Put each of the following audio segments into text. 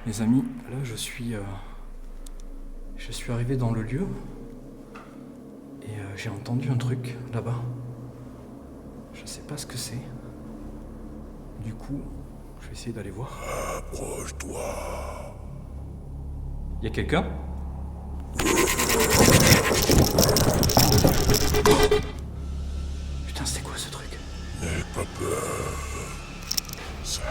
Les amis, là je suis arrivé dans le lieu et j'ai entendu un truc là-bas. Je sais pas ce que c'est. Du coup, je vais essayer d'aller voir. Approche-toi. Y a quelqu'un ? Putain, c'était quoi ce truc ? N'aie pas peur. Cédric.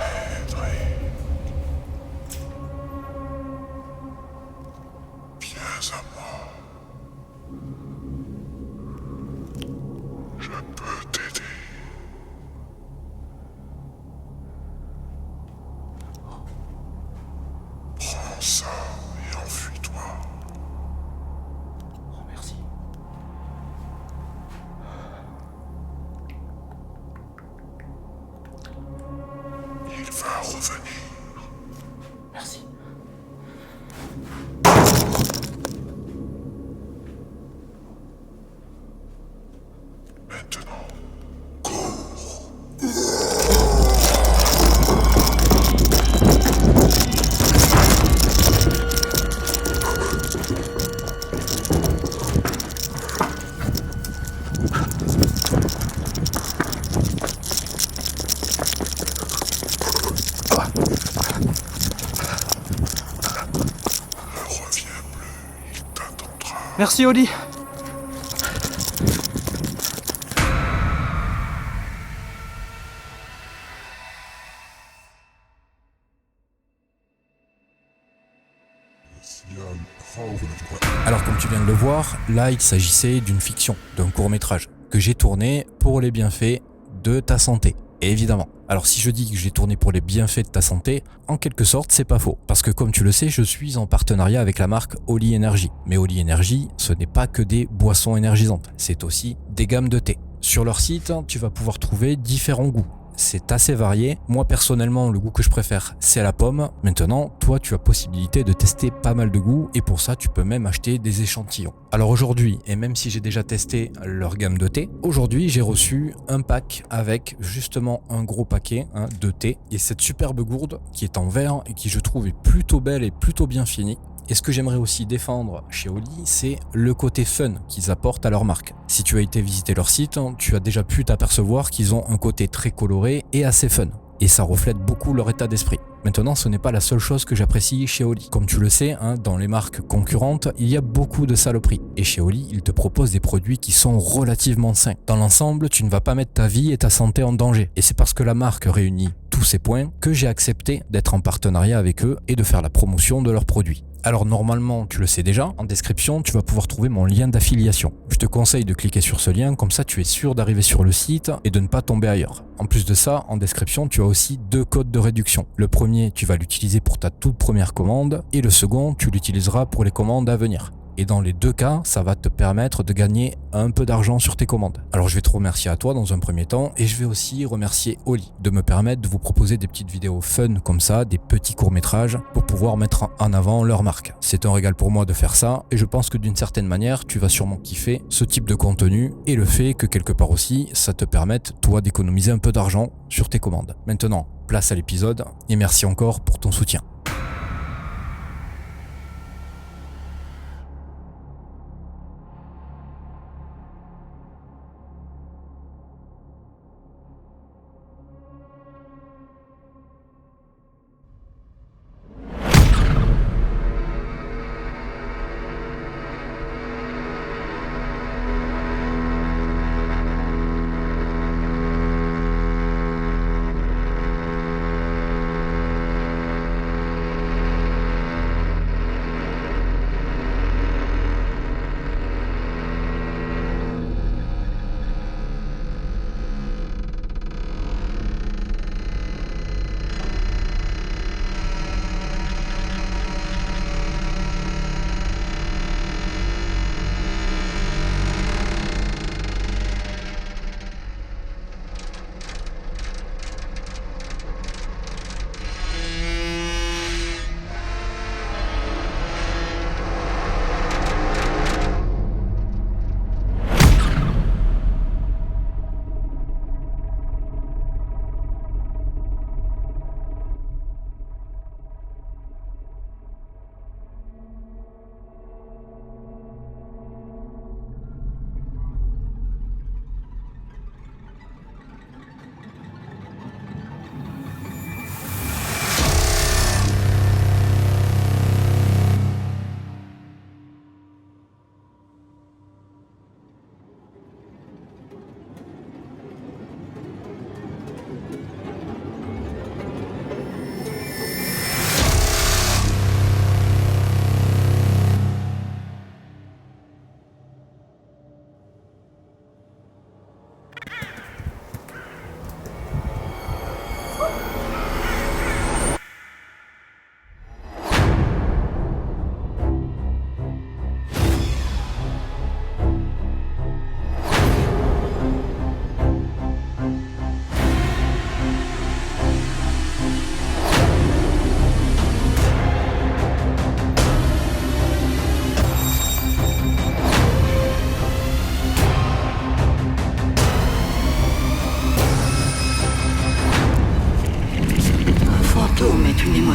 Viens à moi. Je peux t'aider. Prends ça et enfuis-toi. Oh, merci. Il va revenir. Merci. Maintenant, cours. Ne reviens plus, il t'attendra. Merci Oli. Alors comme tu viens de le voir, là il s'agissait d'une fiction, d'un court-métrage que j'ai tourné pour les bienfaits de ta santé, évidemment. Alors si je dis que j'ai tourné pour les bienfaits de ta santé, en quelque sorte c'est pas faux, parce que comme tu le sais, je suis en partenariat avec la marque Oli Energy. Mais Oli Energy, ce n'est pas que des boissons énergisantes, c'est aussi des gammes de thé. Sur leur site, tu vas pouvoir trouver différents goûts. C'est assez varié. Moi personnellement, le goût que je préfère, c'est la pomme. Maintenant, toi, tu as possibilité de tester pas mal de goûts et pour ça, tu peux même acheter des échantillons. Alors aujourd'hui, et même si j'ai déjà testé leur gamme de thé, aujourd'hui, j'ai reçu un pack avec justement un gros paquet de thé et cette superbe gourde qui est en verre et qui je trouve est plutôt belle et plutôt bien finie. Et ce que j'aimerais aussi défendre chez Oli, c'est le côté fun qu'ils apportent à leur marque. Si tu as été visiter leur site, tu as déjà pu t'apercevoir qu'ils ont un côté très coloré et assez fun. Et ça reflète beaucoup leur état d'esprit. Maintenant, ce n'est pas la seule chose que j'apprécie chez Oli. Comme tu le sais, dans les marques concurrentes, il y a beaucoup de saloperies. Et chez Oli, ils te proposent des produits qui sont relativement sains. Dans l'ensemble, tu ne vas pas mettre ta vie et ta santé en danger. Et c'est parce que la marque réunit tous ces points que j'ai accepté d'être en partenariat avec eux et de faire la promotion de leurs produits. Alors normalement, tu le sais déjà, en description, tu vas pouvoir trouver mon lien d'affiliation. Je te conseille de cliquer sur ce lien, comme ça tu es sûr d'arriver sur le site et de ne pas tomber ailleurs. En plus de ça, en description, tu as aussi 2 codes de réduction. Le premier, tu vas l'utiliser pour ta toute première commande et le second, tu l'utiliseras pour les commandes à venir. Et dans les 2 cas, ça va te permettre de gagner un peu d'argent sur tes commandes. Alors je vais te remercier à toi dans un premier temps et je vais aussi remercier Oli de me permettre de vous proposer des petites vidéos fun comme ça, des petits courts-métrages pour pouvoir mettre en avant leur marque. C'est un régal pour moi de faire ça et je pense que d'une certaine manière, tu vas sûrement kiffer ce type de contenu et le fait que quelque part aussi, ça te permette toi d'économiser un peu d'argent sur tes commandes. Maintenant, place à l'épisode et merci encore pour ton soutien.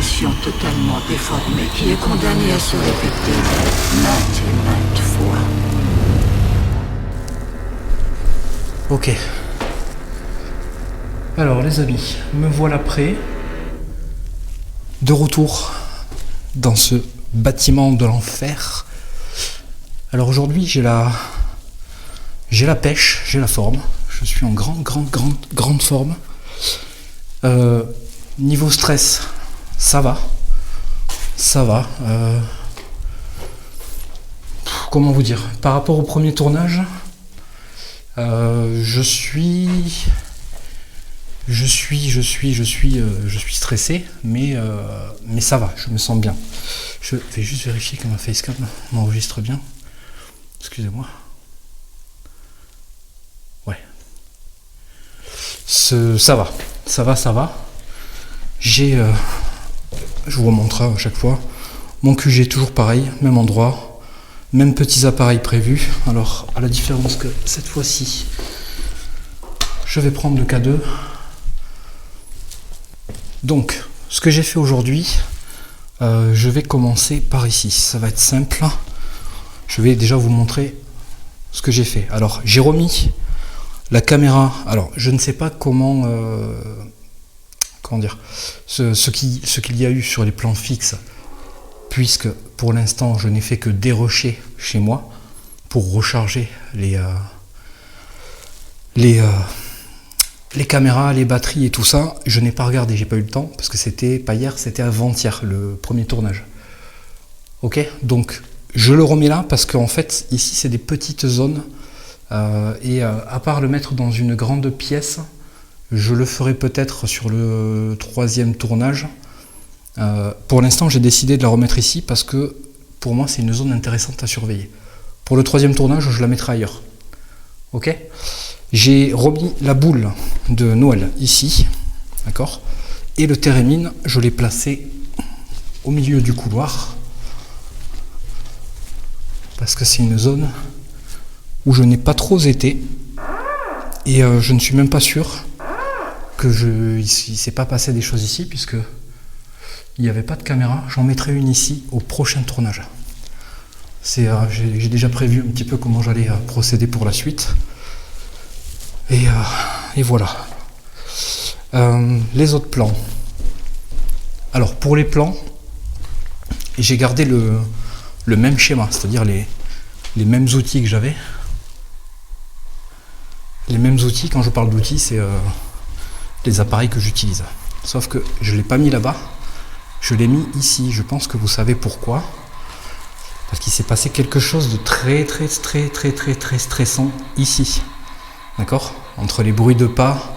émotion totalement déformée qui est condamnée à se répéter maintes et maintes fois. Ok. Alors les amis, me voilà prêt. De retour dans ce bâtiment de l'enfer. Alors aujourd'hui j'ai la pêche, j'ai la forme. Je suis en grande forme. Niveau stress, ça va. Comment vous dire? Par rapport au premier tournage, je suis stressé, mais ça va, je me sens bien. Je vais juste vérifier que ma facecam m'enregistre bien. Excusez-moi. Ouais. Ça va. Je vous remontre à chaque fois. Mon QG toujours pareil, même endroit, même petits appareils prévus. Alors, à la différence que cette fois-ci, je vais prendre le K2. Donc, ce que j'ai fait aujourd'hui, je vais commencer par ici. Ça va être simple. Je vais déjà vous montrer ce que j'ai fait. Alors, j'ai remis la caméra. Alors, je ne sais pas comment dire, ce qu'il y a eu sur les plans fixes, puisque pour l'instant, je n'ai fait que dérocher chez moi pour recharger les caméras, les batteries et tout ça. Je n'ai pas regardé, j'ai pas eu le temps, parce que c'était pas hier, c'était avant-hier, le premier tournage. Ok, donc je le remets là, parce qu'en fait, ici, c'est des petites zones, et à part le mettre dans une grande pièce, je le ferai peut-être sur le troisième tournage. Pour l'instant, j'ai décidé de la remettre ici, parce que pour moi, c'est une zone intéressante à surveiller. Pour le troisième tournage, je la mettrai ailleurs. Ok ? J'ai remis la boule de Noël ici, d'accord ? Et le térémine, je l'ai placé au milieu du couloir, parce que c'est une zone où je n'ai pas trop été, et je ne suis même pas sûr que il ne s'est pas passé des choses ici, puisque il n'y avait pas de caméra. J'en mettrai une ici au prochain tournage. J'ai déjà prévu un petit peu comment j'allais procéder pour la suite. Et voilà. Les autres plans. Alors pour les plans, j'ai gardé le même schéma, c'est-à-dire les mêmes outils que j'avais. Les mêmes outils, quand je parle d'outils, c'est les appareils que j'utilise. Sauf que je ne l'ai pas mis là-bas, je l'ai mis ici. Je pense que vous savez pourquoi. Parce qu'il s'est passé quelque chose de très stressant ici. D'accord ? Entre les bruits de pas,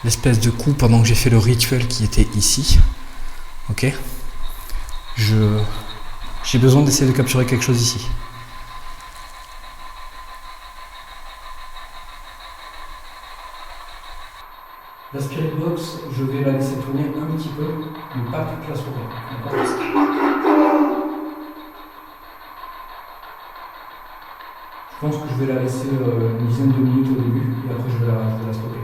l'espèce de coup pendant que j'ai fait le rituel qui était ici. Ok ? J'ai besoin d'essayer de capturer quelque chose ici. La Spirit Box, je vais la laisser tourner un petit peu, mais pas toute la soirée. D'accord ? Je pense que je vais la laisser une dizaine de minutes au début, et après je vais la stopper.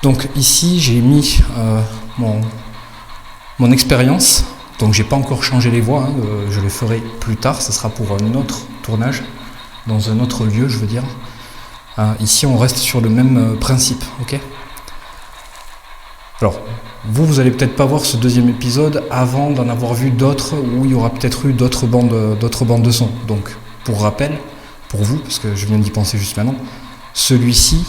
Donc ici, j'ai mis mon expérience. Donc j'ai pas encore changé les voix, je le ferai plus tard, ce sera pour un autre tournage, dans un autre lieu, je veux dire. Ici, on reste sur le même principe, ok ? Alors, vous allez peut-être pas voir ce deuxième épisode avant d'en avoir vu d'autres où il y aura peut-être eu d'autres bandes de son. Donc, pour rappel, pour vous, parce que je viens d'y penser juste maintenant, celui-ci,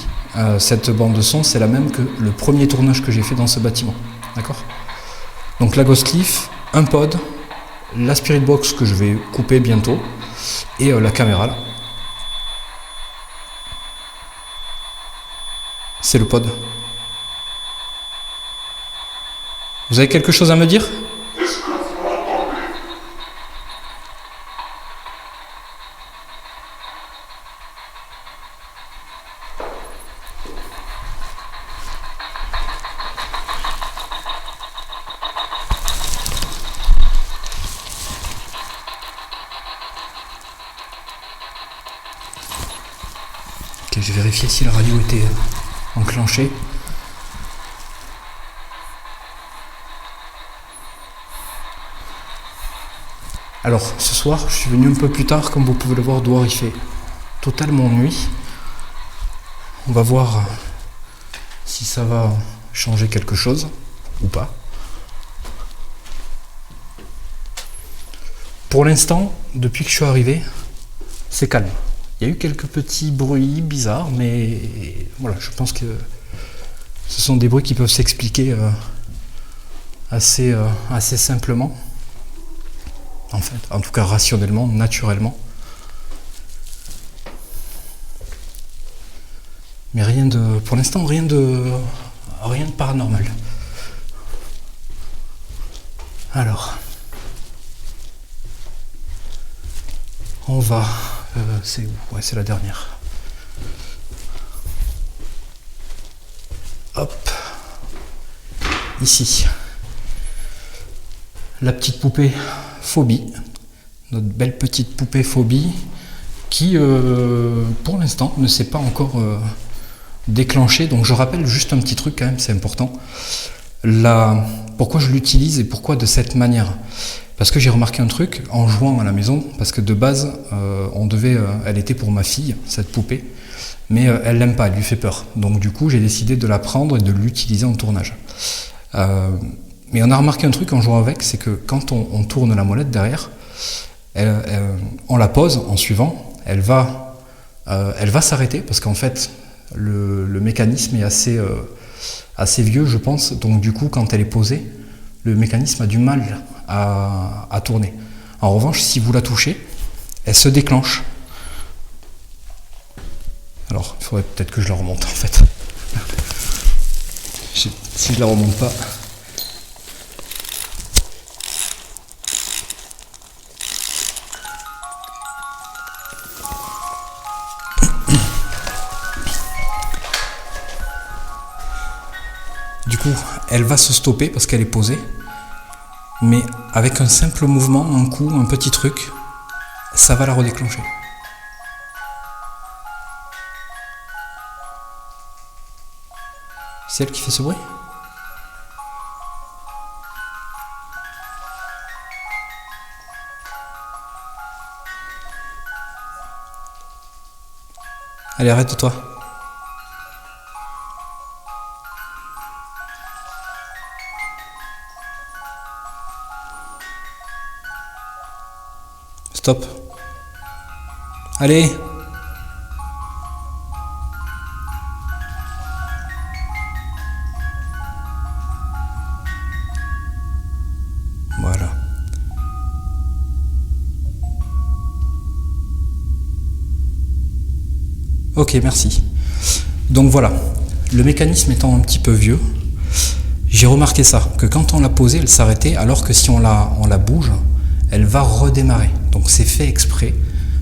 cette bande de son, c'est la même que le premier tournage que j'ai fait dans ce bâtiment. D'accord ? Donc la Ghost Cliff, un pod, la Spirit Box que je vais couper bientôt, et la caméra là. C'est le pod. Vous avez quelque chose à me dire ? Est-ce que vous m'entendez? Ok, je vais vérifier si la radio était enclenchée. Alors, ce soir, je suis venu un peu plus tard, comme vous pouvez le voir, dehors il fait totalement nuit. On va voir si ça va changer quelque chose ou pas. Pour l'instant, depuis que je suis arrivé, c'est calme. Il y a eu quelques petits bruits bizarres, mais voilà, je pense que ce sont des bruits qui peuvent s'expliquer assez simplement. En fait, en tout cas rationnellement, naturellement. Mais pour l'instant, rien de paranormal. Alors, on va, c'est où? Ouais, c'est la dernière. Hop, ici, la petite poupée Phobie, notre belle petite poupée Phobie, qui, pour l'instant, ne s'est pas encore déclenchée. Donc, je rappelle juste un petit truc quand même, c'est important. Pourquoi je l'utilise et pourquoi de cette manière? Parce que j'ai remarqué un truc en jouant à la maison, parce que de base, elle était pour ma fille, cette poupée, mais elle l'aime pas, elle lui fait peur. Donc du coup, j'ai décidé de la prendre et de l'utiliser en tournage. Mais on a remarqué un truc en jouant avec, c'est que quand on tourne la molette derrière, on la pose en suivant, elle va s'arrêter, parce qu'en fait, le mécanisme est assez vieux, je pense. Donc du coup, quand elle est posée, le mécanisme a du mal à tourner. En revanche, si vous la touchez, elle se déclenche. Alors, il faudrait peut-être que je la remonte en fait. Si je la remonte pas. Du coup, elle va se stopper parce qu'elle est posée. Mais avec un simple mouvement, un coup, un petit truc, ça va la redéclencher. C'est elle qui fait ce bruit? Allez, arrête-toi. Stop. Allez. Voilà. Ok, merci. Donc voilà, le mécanisme étant un petit peu vieux, j'ai remarqué ça, que quand on l'a posée, elle s'arrêtait, alors que si on la bouge, elle va redémarrer. Donc c'est fait exprès.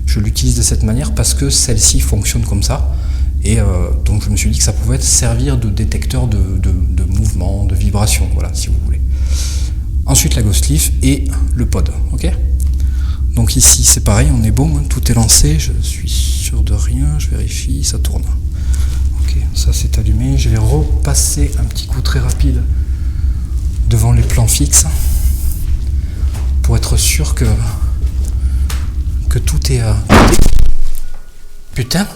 Je l'utilise de cette manière parce que celle-ci fonctionne comme ça. Et donc je me suis dit que ça pouvait servir de détecteur de mouvement, de vibration, voilà, si vous voulez. Ensuite la Ghost Leaf et le pod, ok? Donc ici c'est pareil, on est bon, hein, tout est lancé, je suis sûr de rien, je vérifie, ça tourne. Ok, ça c'est allumé, je vais repasser un petit coup très rapide devant les plans fixes pour être sûr que tout est... Putain!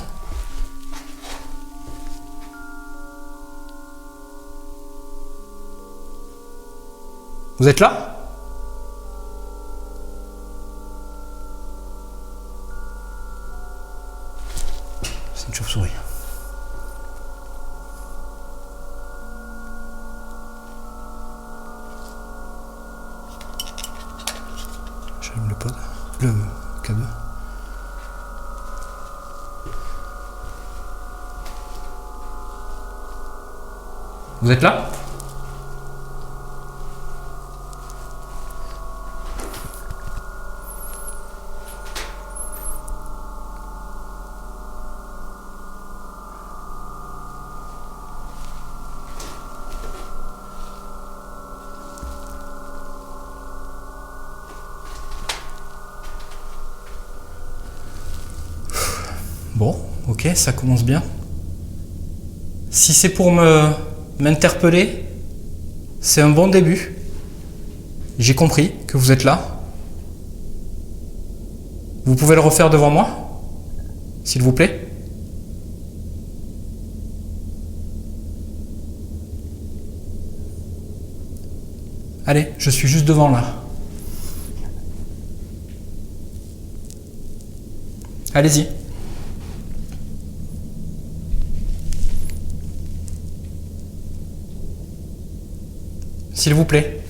Vous êtes là? C'est une chauve-souris. J'allume le pod, le K2. Vous êtes là? Bon, ok, ça commence bien. Si c'est pour m'interpeller, c'est un bon début. J'ai compris que vous êtes là. Vous pouvez le refaire devant moi, s'il vous plaît? Allez, je suis juste devant là. Allez-y. S'il vous plaît.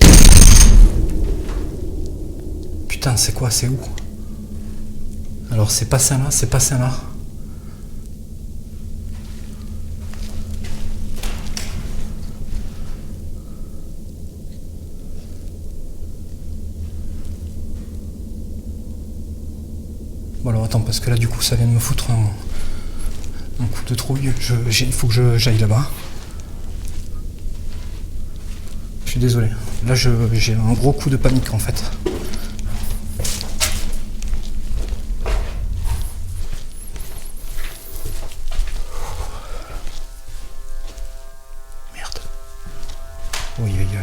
Putain, c'est quoi? C'est où? Alors, c'est pas ça là, c'est pas ça là. Bon alors attends, parce que là du coup ça vient de me foutre un coup de trouille. Il faut que j'aille là-bas. Je suis désolé. Là j'ai un gros coup de panique en fait. Merde. Oui, oui, oui.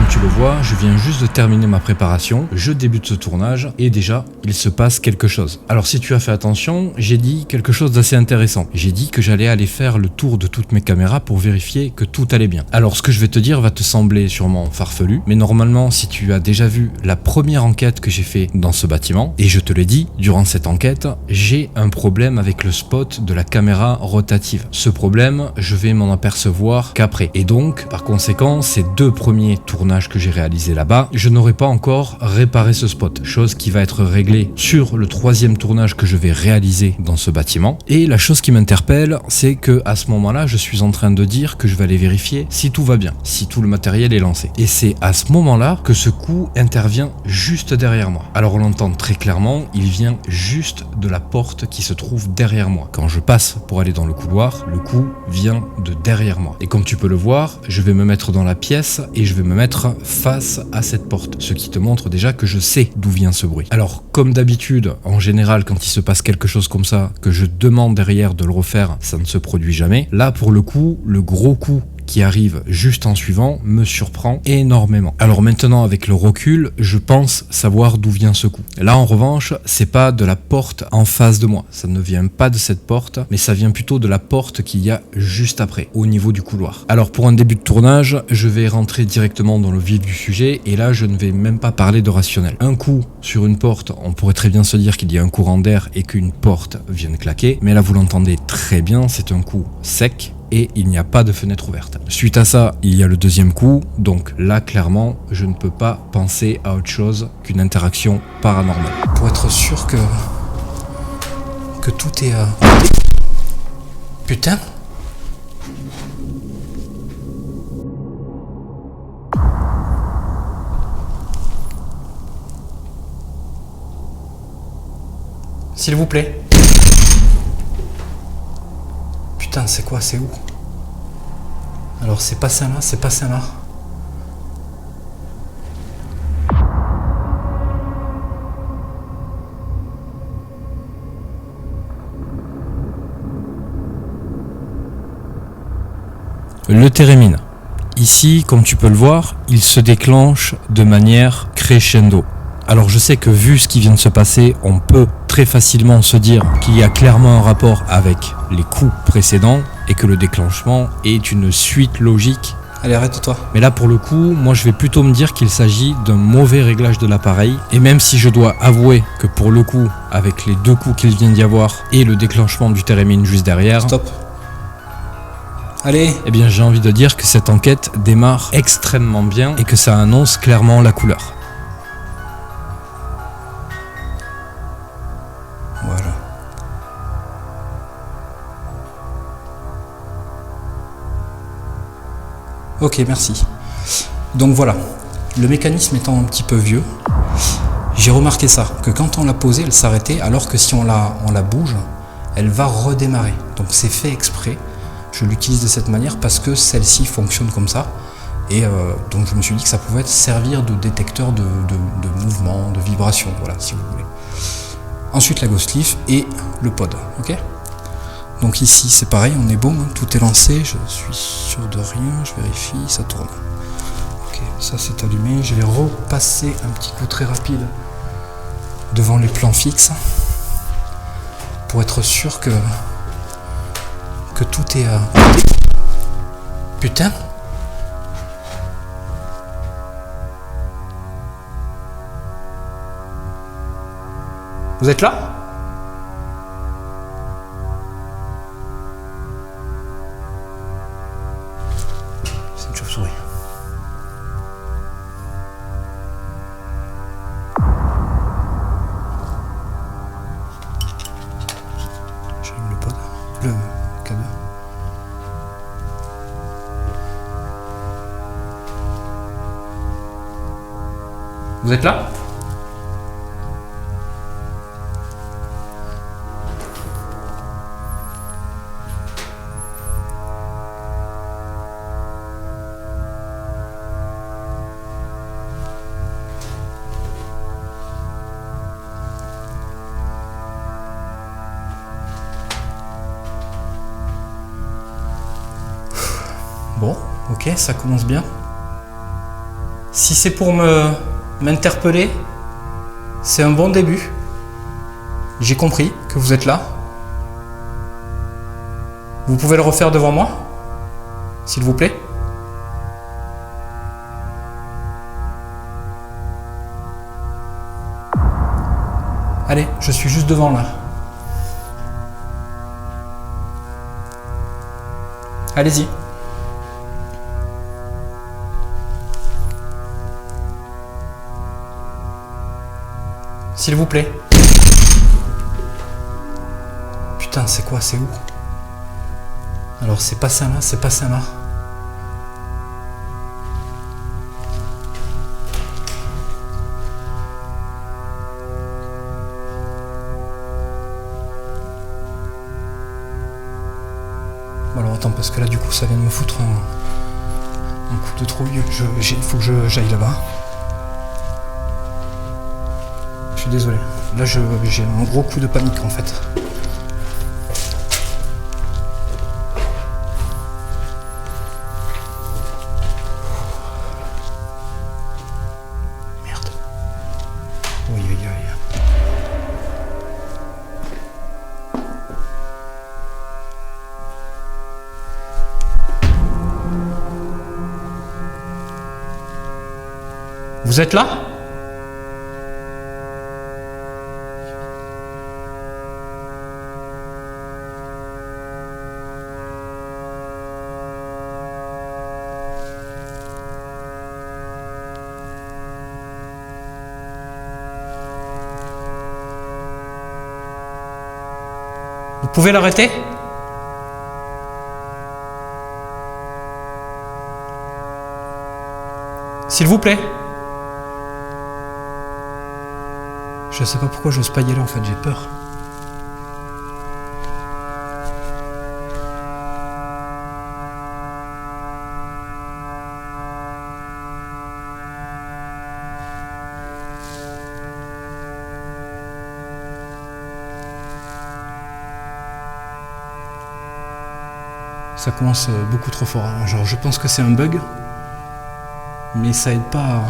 Tu le vois, je viens juste de terminer ma préparation, je débute ce tournage et déjà, il se passe quelque chose. Alors si tu as fait attention, j'ai dit quelque chose d'assez intéressant. J'ai dit que j'allais aller faire le tour de toutes mes caméras pour vérifier que tout allait bien. Alors ce que je vais te dire va te sembler sûrement farfelu, mais normalement si tu as déjà vu la première enquête que j'ai fait dans ce bâtiment, et je te l'ai dit, durant cette enquête, j'ai un problème avec le spot de la caméra rotative. Ce problème, je vais m'en apercevoir qu'après. Et donc, par conséquent, ces deux premiers tournages que j'ai réalisé là-bas, je n'aurai pas encore réparé ce spot, chose qui va être réglée sur le troisième tournage que je vais réaliser dans ce bâtiment. Et la chose qui m'interpelle, c'est que à ce moment-là, je suis en train de dire que je vais aller vérifier si tout va bien, si tout le matériel est lancé. Et c'est à ce moment-là que ce coup intervient juste derrière moi. Alors on l'entend très clairement, il vient juste de la porte qui se trouve derrière moi. Quand je passe pour aller dans le couloir, le coup vient de derrière moi. Et comme tu peux le voir, je vais me mettre dans la pièce et je vais me mettre face à cette porte, ce qui te montre déjà que je sais d'où vient ce bruit. Alors comme d'habitude, en général quand il se passe quelque chose comme ça, que je demande derrière de le refaire, ça ne se produit jamais. Là pour le coup, le gros coup qui arrive juste en suivant me surprend énormément. Alors maintenant avec le recul, je pense savoir d'où vient ce coup. Là en revanche, c'est pas de la porte en face de moi, ça ne vient pas de cette porte, mais ça vient plutôt de la porte qu'il y a juste après, au niveau du couloir. Alors pour un début de tournage, je vais rentrer directement dans le vif du sujet et là je ne vais même pas parler de rationnel. Un coup sur une porte, on pourrait très bien se dire qu'il y a un courant d'air et qu'une porte vienne claquer, mais là vous l'entendez très bien, c'est un coup sec et il n'y a pas de fenêtre ouverte. Suite à ça, il y a le deuxième coup, donc là clairement, je ne peux pas penser à autre chose qu'une interaction paranormale. Pour être sûr que tout est... Putain. S'il vous plaît. Putain, c'est quoi? C'est où? Alors, c'est pas ça là, c'est pas ça là. Le térémine. Ici, comme tu peux le voir, il se déclenche de manière crescendo. Alors je sais que vu ce qui vient de se passer, on peut très facilement se dire qu'il y a clairement un rapport avec les coups précédents et que le déclenchement est une suite logique. Allez, arrête-toi. Mais là pour le coup, moi je vais plutôt me dire qu'il s'agit d'un mauvais réglage de l'appareil. Et même si je dois avouer que pour le coup, avec les deux coups qu'il vient d'y avoir et le déclenchement du térémine juste derrière... Stop. Allez. Eh bien j'ai envie de dire que cette enquête démarre extrêmement bien et que ça annonce clairement la couleur. Voilà. Ok, merci. Donc voilà, le mécanisme étant un petit peu vieux, j'ai remarqué ça, que quand on l'a posée, elle s'arrêtait, alors que si on la bouge, elle va redémarrer. Donc c'est fait exprès, je l'utilise de cette manière parce que celle-ci fonctionne comme ça. Et donc je me suis dit que ça pouvait servir de détecteur de mouvement, de vibration, voilà, si vous voulez. Ensuite la Ghost Leaf et le pod, ok. Donc ici c'est pareil, on est bon, hein, tout est lancé, je suis sûr de rien, je vérifie, ça tourne. Ok, ça c'est allumé, je vais repasser un petit coup très rapide devant les plans fixes pour être sûr que tout est à... Putain! Vous êtes là? C'est une chauve-souris. J'allume le pod, le câble. Vous êtes là? Bon, ok, ça commence bien. Si c'est pour m'interpeller, c'est un bon début. J'ai compris que vous êtes là. Vous pouvez le refaire devant moi, s'il vous plaît. Allez, je suis juste devant là. Allez-y. S'il vous plaît. Putain, c'est quoi? C'est où? Alors, c'est pas ça là, c'est pas ça là. Bon alors attends, parce que là du coup ça vient de me foutre un coup de trouille. Il faut que j'aille là-bas. Je suis désolé. Là j'ai un gros coup de panique en fait. Merde. Oui, aïe, aïe. Vous êtes là? Vous pouvez l'arrêter? S'il vous plaît. Je sais pas pourquoi j'ose pas y aller en fait, j'ai peur. Ça commence beaucoup trop fort. Hein. Genre je pense que c'est un bug, mais ça aide pas à...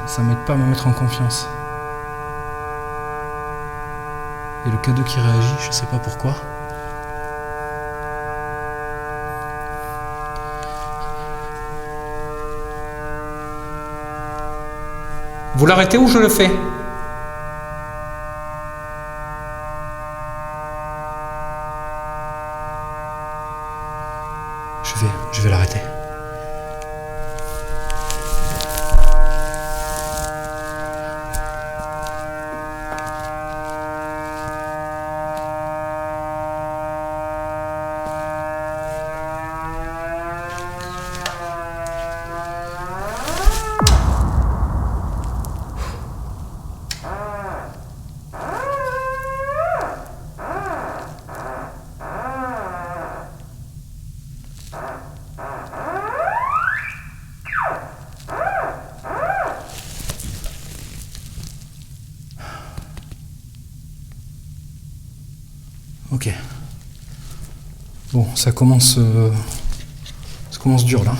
Ça m'aide pas à me mettre en confiance. Et le K2 qui réagit, je sais pas pourquoi. Vous l'arrêtez ou je le fais? Je vais l'arrêter. Ok. Bon, ça commence dur là.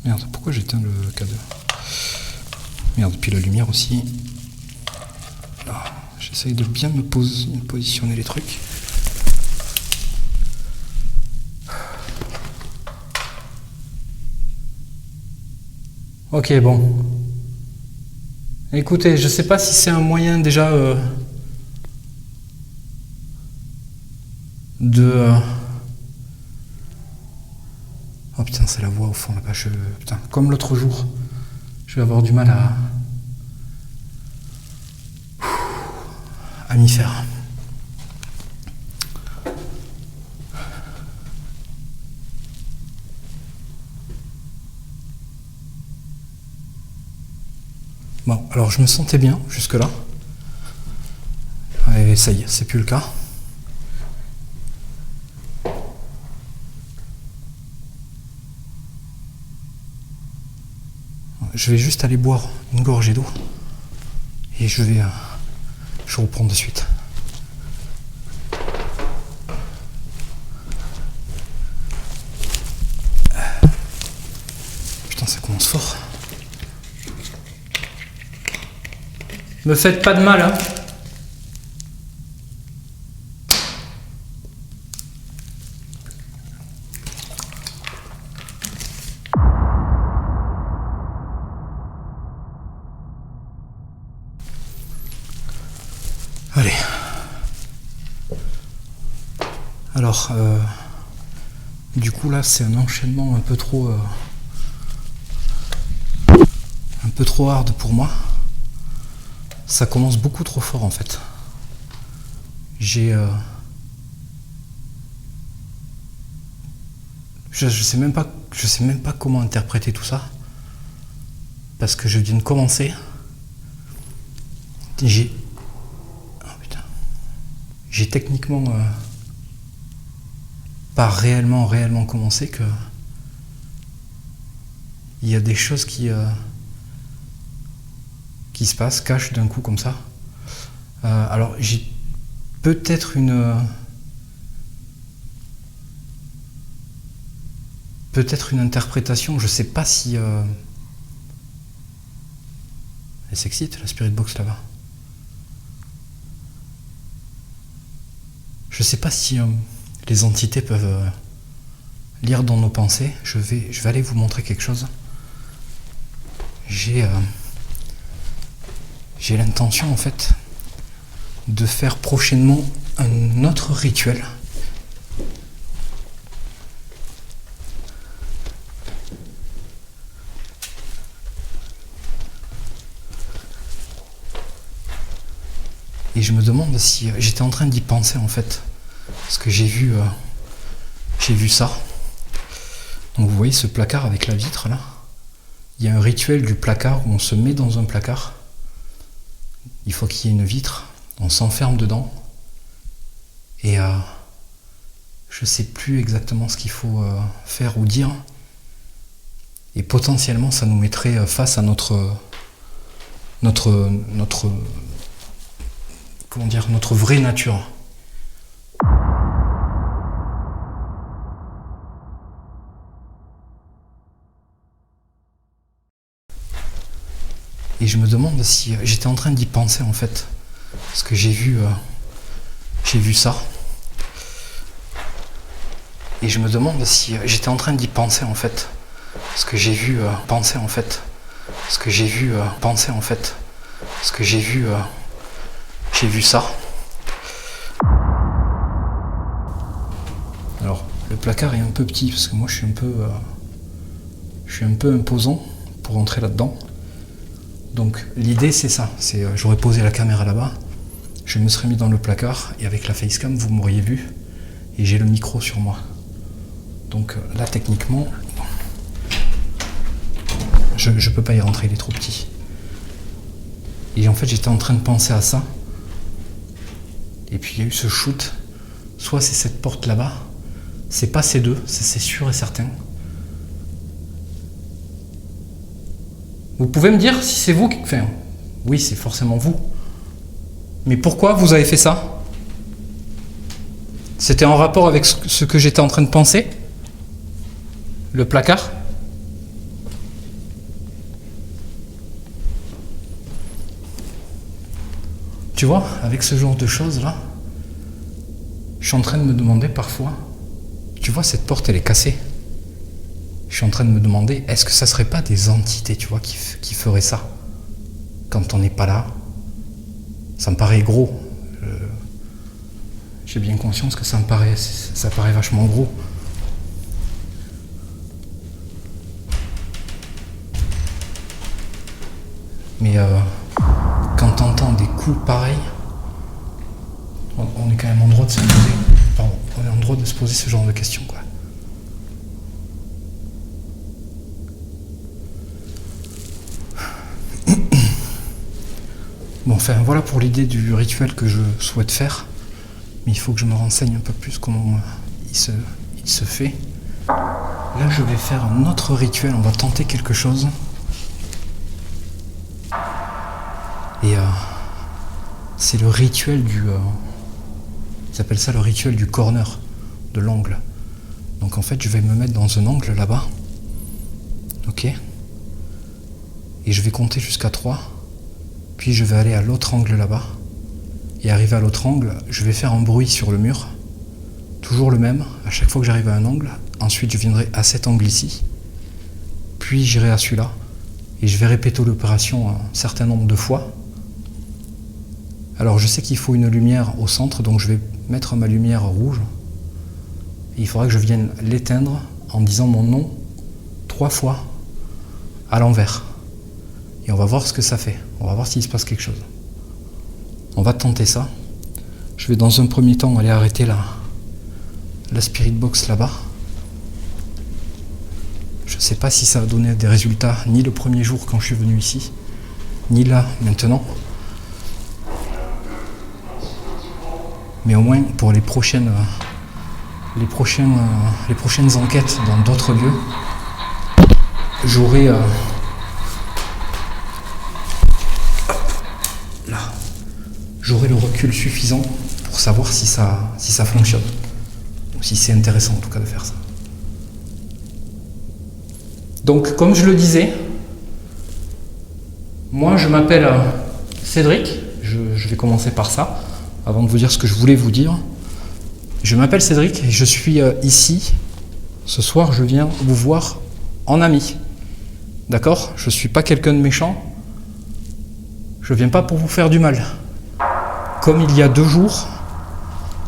Merde, pourquoi j'éteins le K2? Merde, puis la lumière aussi. Ah, j'essaye de bien me positionner les trucs. Ok, bon. Écoutez, je sais pas si c'est un moyen déjà de... Oh putain, c'est la voix au fond là-bas. Putain, comme l'autre jour, je vais avoir du mal à m'y faire. Bon, alors je me sentais bien jusque-là. Et ça y est, c'est plus le cas. Je vais juste aller boire une gorgée d'eau. Et je reprends de suite. Putain, ça commence fort. Me faites pas de mal, hein. Allez. Alors, du coup là, c'est un enchaînement un peu trop hard pour moi. Ça commence beaucoup trop fort en fait. Je sais même pas comment interpréter tout ça. Parce que je viens de commencer. J'ai techniquement pas réellement commencé que il y a des choses qui se passent, cachent d'un coup comme ça. Alors j'ai peut-être une interprétation, je sais pas si elle s'excite la Spirit Box là-bas. Je sais pas si les entités peuvent lire dans nos pensées. Je vais aller vous montrer quelque chose. J'ai l'intention en fait de faire prochainement un autre rituel. Et je me demande si j'étais en train d'y penser en fait, parce que j'ai vu ça. Donc vous voyez ce placard avec la vitre là. Il y a un rituel du placard où on se met dans un placard. Il faut qu'il y ait une vitre, on s'enferme dedans. Et je sais plus exactement ce qu'il faut faire ou dire. Et potentiellement ça nous mettrait face à notre vraie nature. Et je me demande si j'étais en train d'y penser en fait, parce que j'ai vu ça. Et je me demande si j'étais en train d'y penser en fait, parce que j'ai vu ça. Alors le placard est un peu petit parce que moi je suis un peu imposant pour rentrer là-dedans. Donc l'idée c'est ça, j'aurais posé la caméra là-bas, je me serais mis dans le placard et avec la facecam vous m'auriez vu et j'ai le micro sur moi. Donc là techniquement, je peux pas y rentrer, il est trop petit. Et en fait j'étais en train de penser à ça. Et puis il y a eu ce shoot, soit c'est cette porte là-bas, c'est pas ces deux, c'est sûr et certain. Vous pouvez me dire si c'est vous qui... Enfin, oui, c'est forcément vous. Mais pourquoi vous avez fait ça? C'était en rapport avec ce que j'étais en train de penser? Le placard? Tu vois, avec ce genre de choses-là, je suis en train de me demander parfois, tu vois, cette porte, elle est cassée. Je suis en train de me demander, est-ce que ça serait pas des entités, tu vois, qui feraient ça quand on n'est pas là? Ça me paraît gros. J'ai bien conscience que ça paraît vachement gros. Mais quand t'entends des coups pareils, on est quand même en droit de se poser. Pardon, on est en droit de se poser ce genre de questions, quoi. Bon, enfin, voilà pour l'idée du rituel que je souhaite faire. Mais il faut que je me renseigne un peu plus comment il se fait. Là, je vais faire un autre rituel. On va tenter quelque chose. Et c'est le rituel du... ils appellent ça le rituel du corner, de l'angle. Donc en fait, je vais me mettre dans un angle là-bas. Ok. Et je vais compter jusqu'à 3. Puis je vais aller à l'autre angle là-bas. Et arrivé à l'autre angle, je vais faire un bruit sur le mur. Toujours le même, à chaque fois que j'arrive à un angle. Ensuite, je viendrai à cet angle ici. Puis j'irai à celui-là. Et je vais répéter l'opération un certain nombre de fois. Alors je sais qu'il faut une lumière au centre, donc je vais mettre ma lumière rouge. Et il faudra que je vienne l'éteindre en disant mon nom 3 fois à l'envers. Et on va voir ce que ça fait. On va voir s'il se passe quelque chose. On va tenter ça. Je vais dans un premier temps aller arrêter la spirit box là-bas. Je ne sais pas si ça a donné des résultats ni le premier jour quand je suis venu ici, ni là maintenant. Mais au moins pour les prochaines enquêtes dans d'autres lieux, j'aurai le recul suffisant pour savoir si ça fonctionne. Ou si c'est intéressant en tout cas de faire ça. Donc comme je le disais, moi je m'appelle Cédric, je vais commencer par ça, avant de vous dire ce que je voulais vous dire. Je m'appelle Cédric et je suis ici. Ce soir je viens vous voir en ami. D'accord? Je ne suis pas quelqu'un de méchant. Je ne viens pas pour vous faire du mal. Comme il y a 2 jours,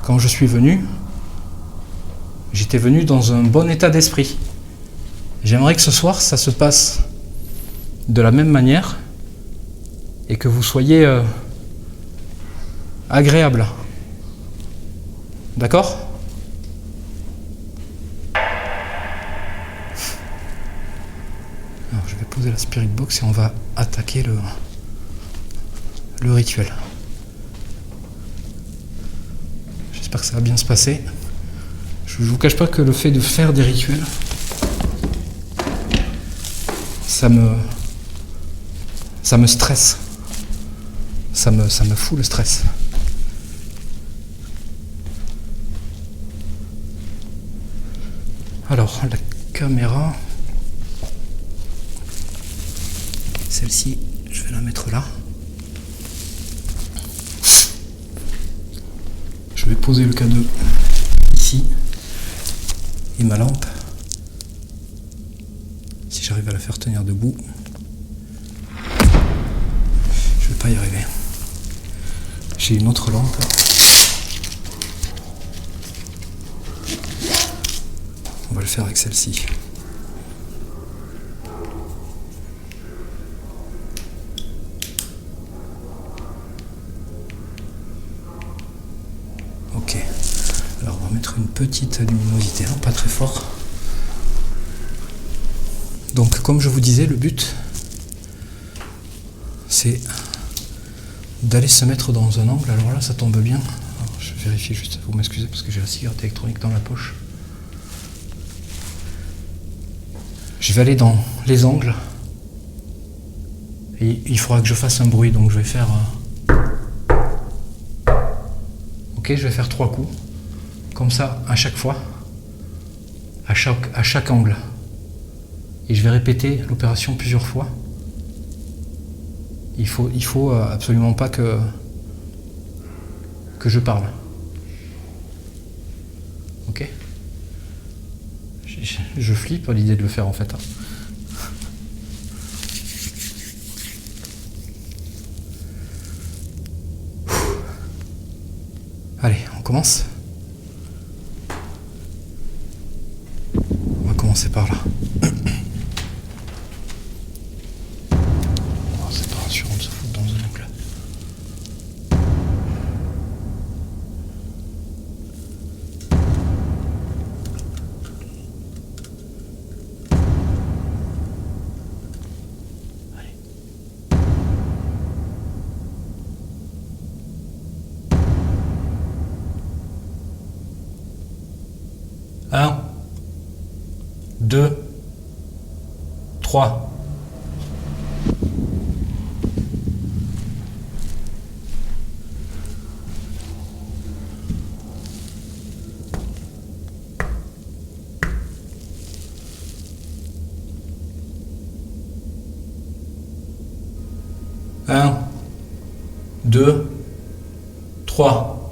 quand je suis venu, j'étais venu dans un bon état d'esprit. J'aimerais que ce soir, ça se passe de la même manière et que vous soyez agréable. D'accord? Alors, je vais poser la spirit box et on va attaquer le rituel. J'espère que ça va bien se passer. Je ne vous cache pas que le fait de faire des rituels, ça me stresse. Ça me fout le stress. Alors, la caméra, celle-ci, je vais la mettre là. Je vais poser le K2 ici et ma lampe, si j'arrive à la faire tenir debout, je vais pas y arriver. J'ai une autre lampe. On va le faire avec celle-ci. Ok. Alors on va mettre une petite luminosité, hein, pas très fort. Donc comme je vous disais, le but c'est d'aller se mettre dans un angle. Alors là ça tombe bien. Alors, je vérifie juste, vous m'excusez parce que j'ai la cigarette électronique dans la poche. Je vais aller dans les angles Et il faudra que je fasse un bruit, donc je vais faire... Ok, je vais faire 3 coups. Comme ça, à chaque fois. À chaque angle. Et je vais répéter l'opération plusieurs fois. Il faut absolument pas que je parle. Ok? Je flippe à l'idée de le faire en fait. Allez, on commence. On va commencer par là. Oh, c'est pas rassurant de se foutre dans un angle. Un, 2, 3. Un, 2, 3.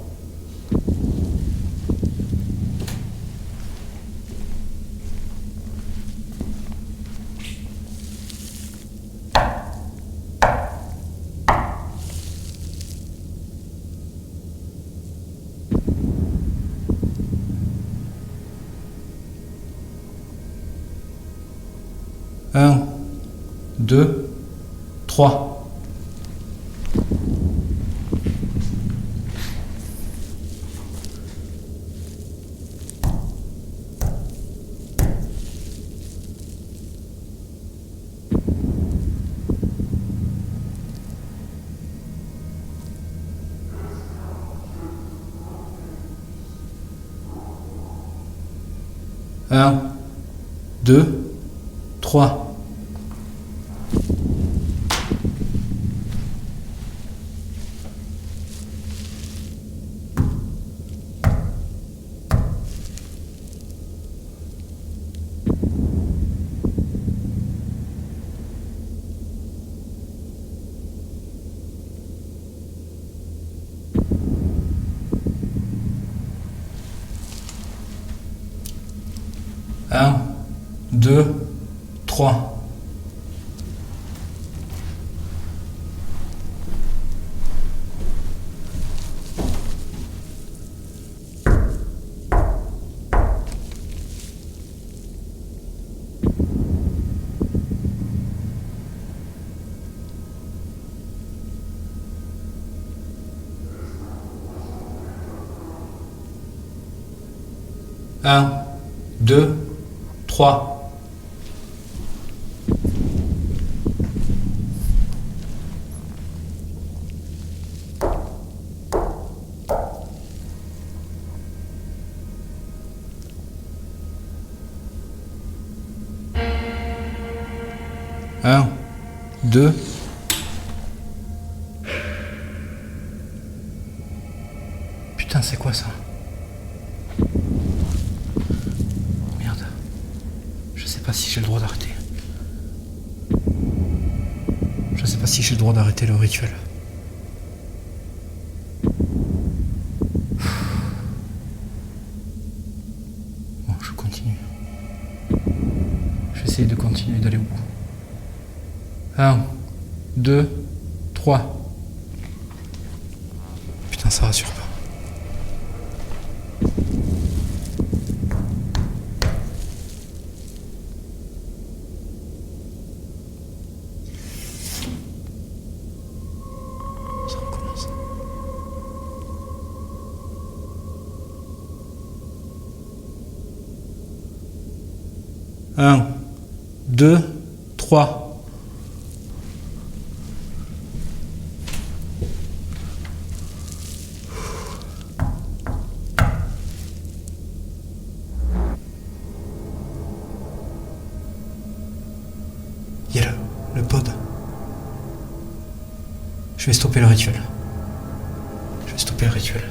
Un, 2, 3. Un, 2, 3. Un, 2, 3. Un, 2, 3. Un, 2. Putain, c'est quoi ça? Merde. Je sais pas si j'ai le droit d'arrêter. Je sais pas si j'ai le droit d'arrêter le rituel. Bon, je continue. Je vais essayer de continuer d'aller au bout. 1, 2, 3. Putain, ça rassure pas. Ça recommence. Un, 2, 3. Il y a le pod. Je vais stopper le rituel. Je vais stopper le rituel.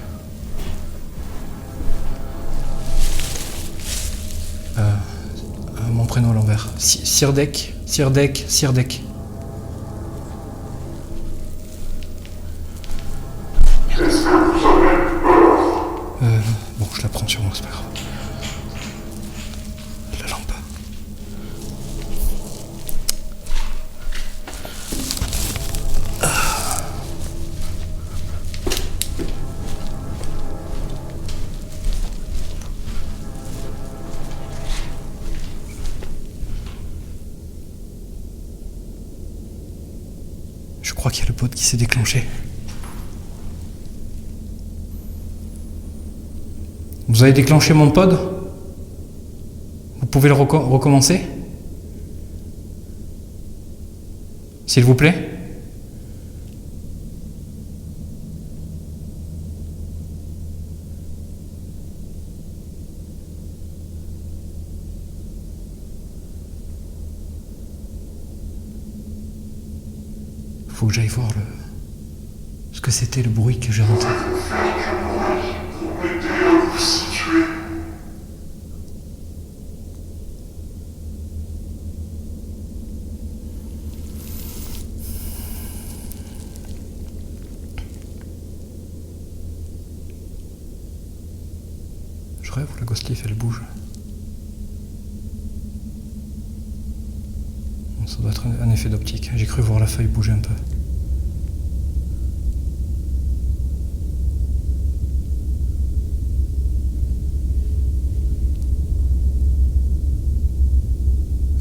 Mon prénom à l'envers. Sirdek. Bon, je la prends sur moi, c'est pas grave. La lampe. Je crois qu'il y a le pod qui s'est déclenché. Vous avez déclenché mon pod? Vous pouvez le recommencer? S'il vous plaît? Faut que j'aille voir ce que c'était le bruit que j'ai entendu. Je rêve où la ghost leaf elle bouge. Bon, ça doit être un effet d'optique. J'ai cru voir la feuille bouger un peu.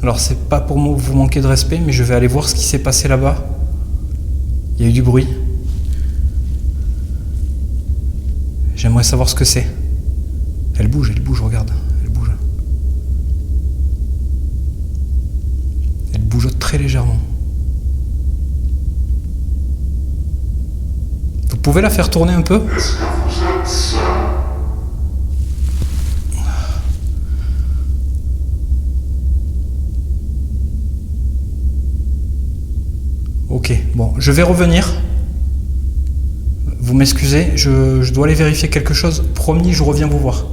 Alors c'est pas pour vous manquer de respect, mais je vais aller voir ce qui s'est passé là-bas. Il y a eu du bruit. J'aimerais savoir ce que c'est. Elle bouge, regarde. Elle bouge. Elle bougeote très légèrement. Vous pouvez la faire tourner un peu ? Ok, bon, je vais revenir. Vous m'excusez, je dois aller vérifier quelque chose. Promis, je reviens vous voir.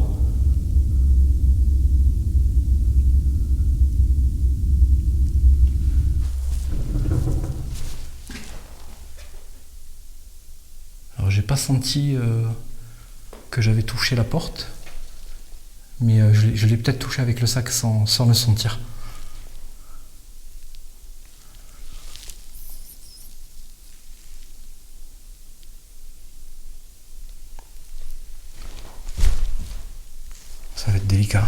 Alors, j'ai pas senti que j'avais touché la porte, mais je l'ai peut-être touché avec le sac sans le sentir. Ça va être délicat.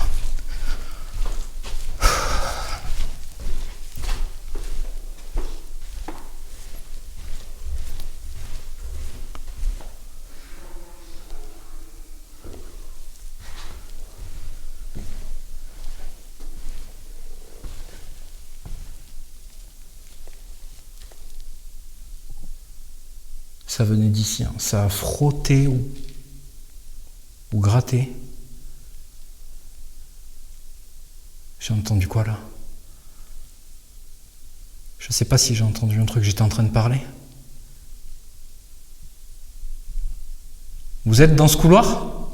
Ça venait d'ici, hein. Ça a frotté ou gratté. J'ai entendu quoi là? Je sais pas si j'ai entendu un truc, j'étais en train de parler. Vous êtes dans ce couloir?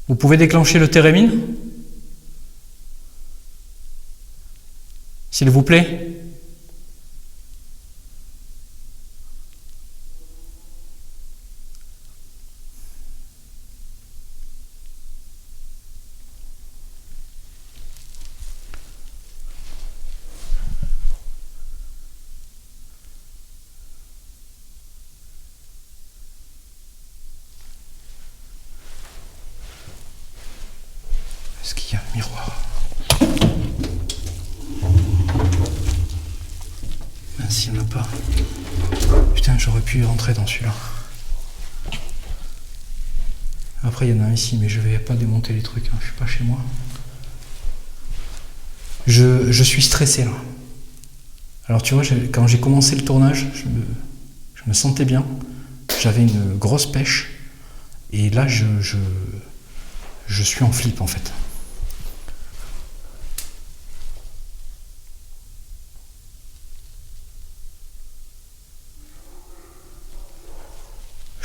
Vous pouvez déclencher le térémine? S'il vous plaît? Est-ce qu'il y a un miroir? Mince, il n'y en a pas. Putain, j'aurais pu y rentrer dans celui-là. Après, il y en a un ici, mais je vais pas démonter les trucs, hein. Je suis pas chez moi. Je suis stressé là. Alors tu vois, quand j'ai commencé le tournage, je me sentais bien. J'avais une grosse pêche. Et là, je suis en flip en fait.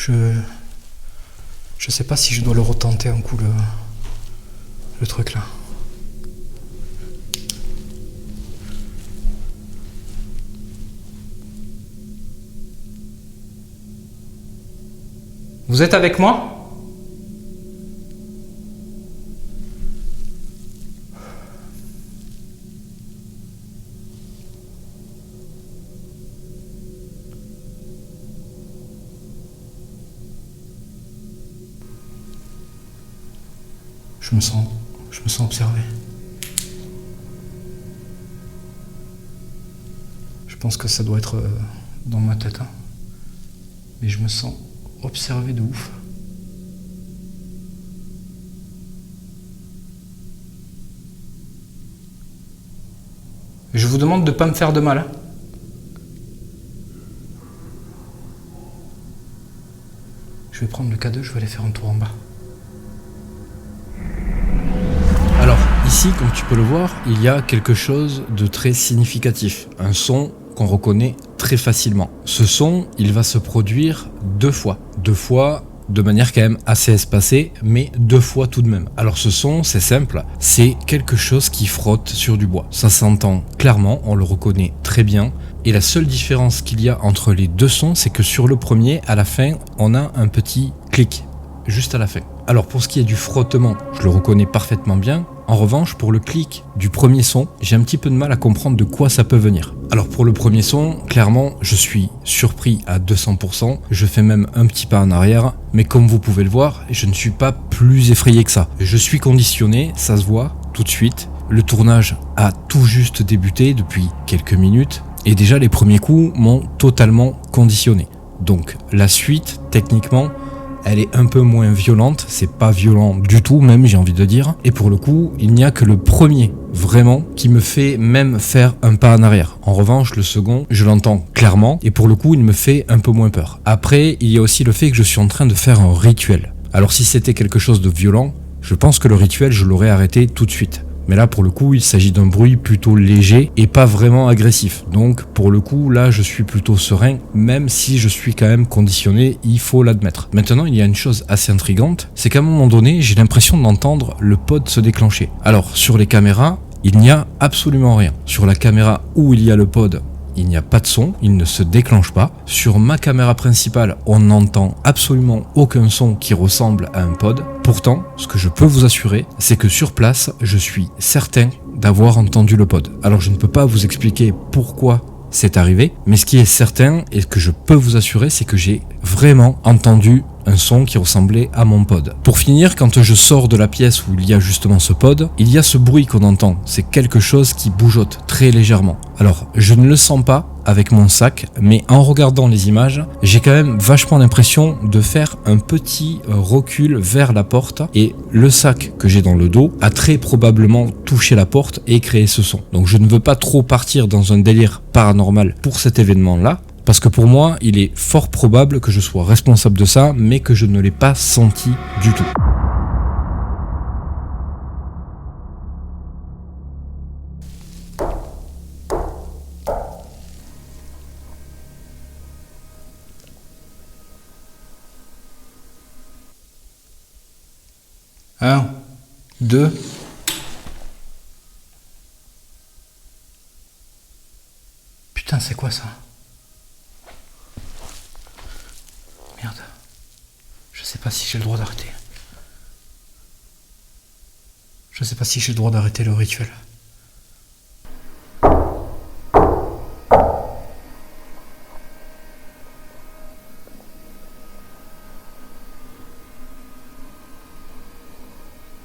Je sais pas si je dois le retenter un coup, le truc là. Vous êtes avec moi ? Je me sens observé. Je pense que ça doit être dans ma tête, hein. Mais je me sens observé de ouf. Je vous demande de ne pas me faire de mal, hein. Je vais prendre le K2, je vais aller faire un tour en bas. Alors, ici, comme tu peux le voir, il y a quelque chose de très significatif. Un son qu'on reconnaît très facilement. Ce son, il va se produire deux fois. Deux fois de manière quand même assez espacée, mais deux fois tout de même. Alors ce son, c'est simple, c'est quelque chose qui frotte sur du bois. Ça s'entend clairement, on le reconnaît très bien. Et la seule différence qu'il y a entre les deux sons, c'est que sur le premier, à la fin, on a un petit clic, juste à la fin. Alors pour ce qui est du frottement, je le reconnais parfaitement bien. En revanche, pour le clic du premier son, j'ai un petit peu de mal à comprendre de quoi ça peut venir. Alors pour le premier son, clairement, je suis surpris à 200%. Je fais même un petit pas en arrière. Mais comme vous pouvez le voir, je ne suis pas plus effrayé que ça. Je suis conditionné, ça se voit tout de suite. Le tournage a tout juste débuté depuis quelques minutes. Et déjà, les premiers coups m'ont totalement conditionné. Donc la suite, techniquement, elle est un peu moins violente, c'est pas violent du tout même, j'ai envie de dire. Et pour le coup, il n'y a que le premier, vraiment, qui me fait même faire un pas en arrière. En revanche, le second, je l'entends clairement, et pour le coup, il me fait un peu moins peur. Après, il y a aussi le fait que je suis en train de faire un rituel. Alors si c'était quelque chose de violent, je pense que le rituel, je l'aurais arrêté tout de suite. Mais là, pour le coup, il s'agit d'un bruit plutôt léger et pas vraiment agressif. Donc, pour le coup, là, je suis plutôt serein, même si je suis quand même conditionné, il faut l'admettre. Maintenant, il y a une chose assez intrigante, c'est qu'à un moment donné, j'ai l'impression d'entendre le pod se déclencher. Alors, sur les caméras, il n'y a absolument rien. Sur la caméra où il y a le pod, il n'y a pas de son, il ne se déclenche pas. Sur ma caméra principale, on n'entend absolument aucun son qui ressemble à un pod. Pourtant, ce que je peux vous assurer, c'est que sur place, je suis certain d'avoir entendu le pod. Alors je ne peux pas vous expliquer pourquoi c'est arrivé, mais ce qui est certain et ce que je peux vous assurer, c'est que j'ai vraiment entendu un son qui ressemblait à mon pod. Pour finir, quand je sors de la pièce où il y a justement ce pod, il y a ce bruit qu'on entend. C'est quelque chose qui bougeotte très légèrement. Alors, je ne le sens pas avec mon sac, mais en regardant les images, j'ai quand même vachement l'impression de faire un petit recul vers la porte et le sac que j'ai dans le dos a très probablement touché la porte et créé ce son. Donc je ne veux pas trop partir dans un délire paranormal pour cet événement-là, parce que pour moi, il est fort probable que je sois responsable de ça, mais que je ne l'ai pas senti du tout. Un, deux. Putain, c'est quoi ça ? Merde. Je sais pas si j'ai le droit d'arrêter. Je sais pas si j'ai le droit d'arrêter le rituel.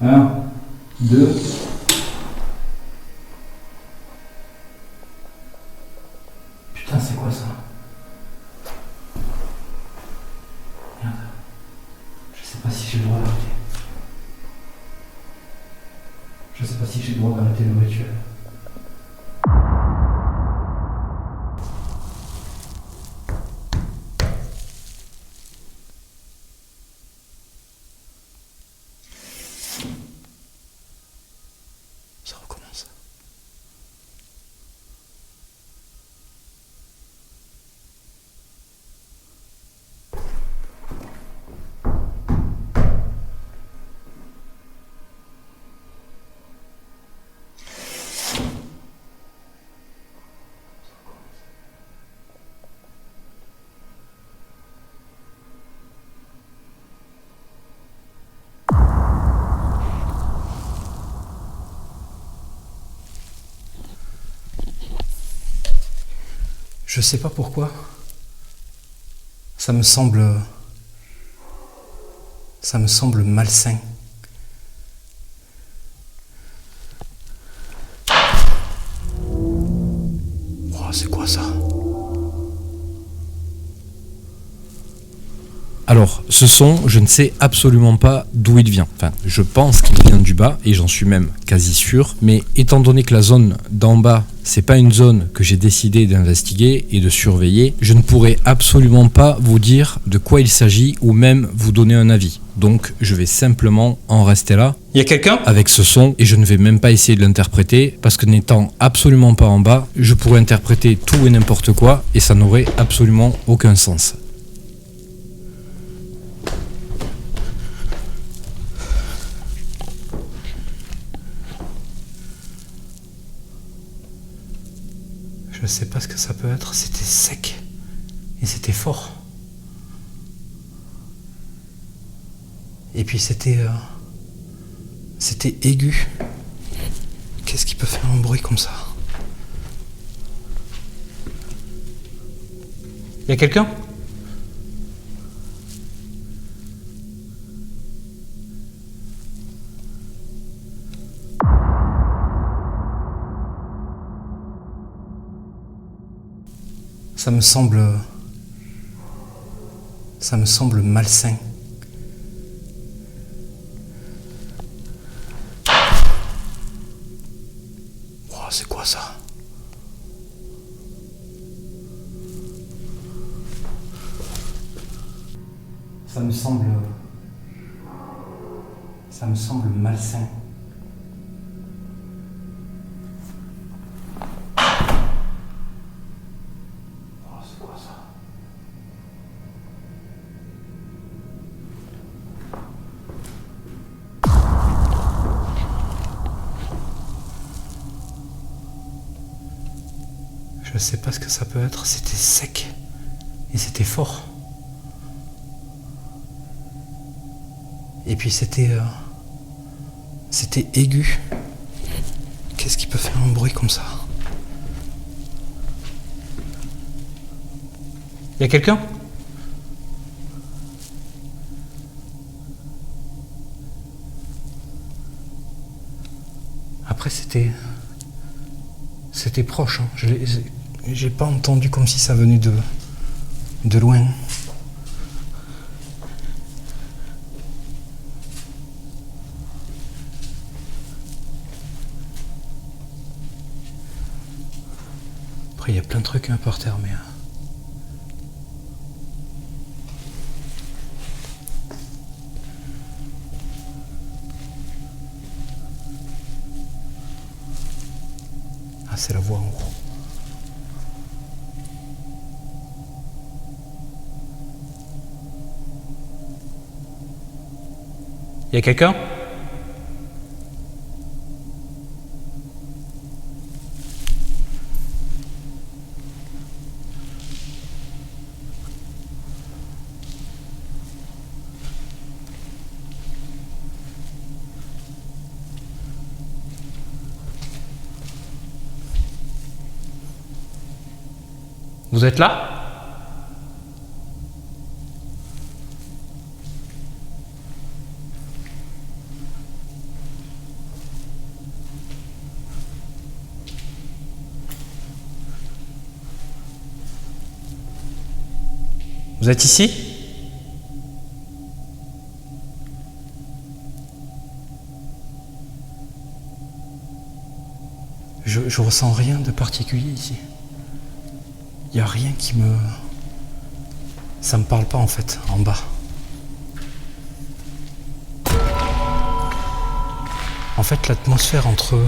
Un, deux. Putain, c'est quoi ça ? Merde. Je sais pas si j'ai le droit d'arrêter. Je sais pas si j'ai le droit d'arrêter le rituel. Ça recommence. Je sais pas pourquoi. Ça me semble malsain. Oh, c'est quoi ça? Alors, ce son, je ne sais absolument pas d'où il vient. Enfin, je pense qu'il vient du bas, et j'en suis même quasi sûr. Mais étant donné que la zone d'en bas, c'est pas une zone que j'ai décidé d'investiguer et de surveiller, je ne pourrais absolument pas vous dire de quoi il s'agit ou même vous donner un avis. Donc, je vais simplement en rester là. Y a quelqu'un? Avec ce son, et je ne vais même pas essayer de l'interpréter, parce que n'étant absolument pas en bas, je pourrais interpréter tout et n'importe quoi, et ça n'aurait absolument aucun sens. Je sais pas ce que ça peut être, c'était sec et c'était fort. Et puis c'était aigu. Qu'est-ce qui peut faire un bruit comme ça? Y a quelqu'un? Ça me semble malsain. Oh, c'est quoi ça? Ça me semble malsain. Je sais pas ce que ça peut être, c'était sec et c'était fort. Et puis c'était aigu. Qu'est-ce qui peut faire un bruit comme ça? Y a quelqu'un? Après c'était proche, hein. J'ai pas entendu comme si ça venait de loin. Après il y a plein de trucs par terre, mais ah, c'est la voix en haut. Y a quelqu'un? Vous êtes là? Vous êtes ici? Je ressens rien de particulier ici. Il n'y a rien qui me... Ça me parle pas en fait, en bas. En fait, l'atmosphère entre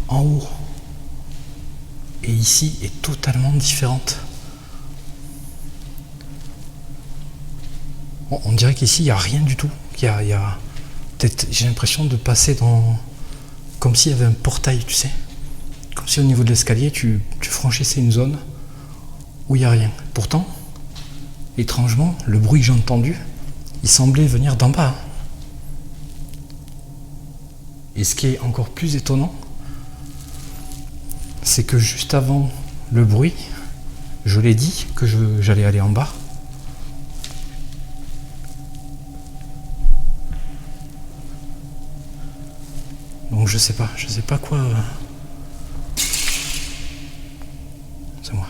en haut et ici est totalement différente. On dirait qu'ici, il n'y a rien du tout. Peut-être, j'ai l'impression de passer dans... Comme s'il y avait un portail, tu sais. Comme si au niveau de l'escalier, tu franchissais une zone où il n'y a rien. Pourtant, étrangement, le bruit que j'ai entendu, il semblait venir d'en bas. Et ce qui est encore plus étonnant, c'est que juste avant le bruit, Je l'ai dit que j'allais aller en bas. Donc je sais pas quoi. C'est moi.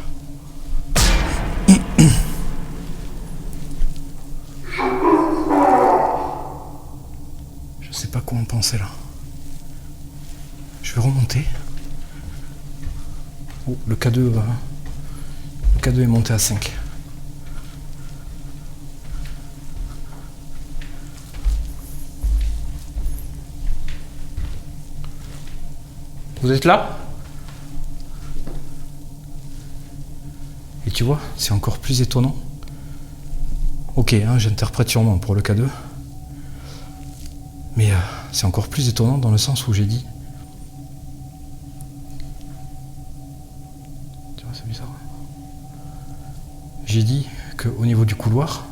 Je sais pas quoi en penser là. Je vais remonter. Oh, le K2 est monté à 5. Vous êtes là? Et tu vois, c'est encore plus étonnant. Ok, hein, j'interprète sûrement pour le K2. Mais c'est encore plus étonnant dans le sens où j'ai dit... Tu vois, c'est bizarre. J'ai dit qu'au niveau du couloir,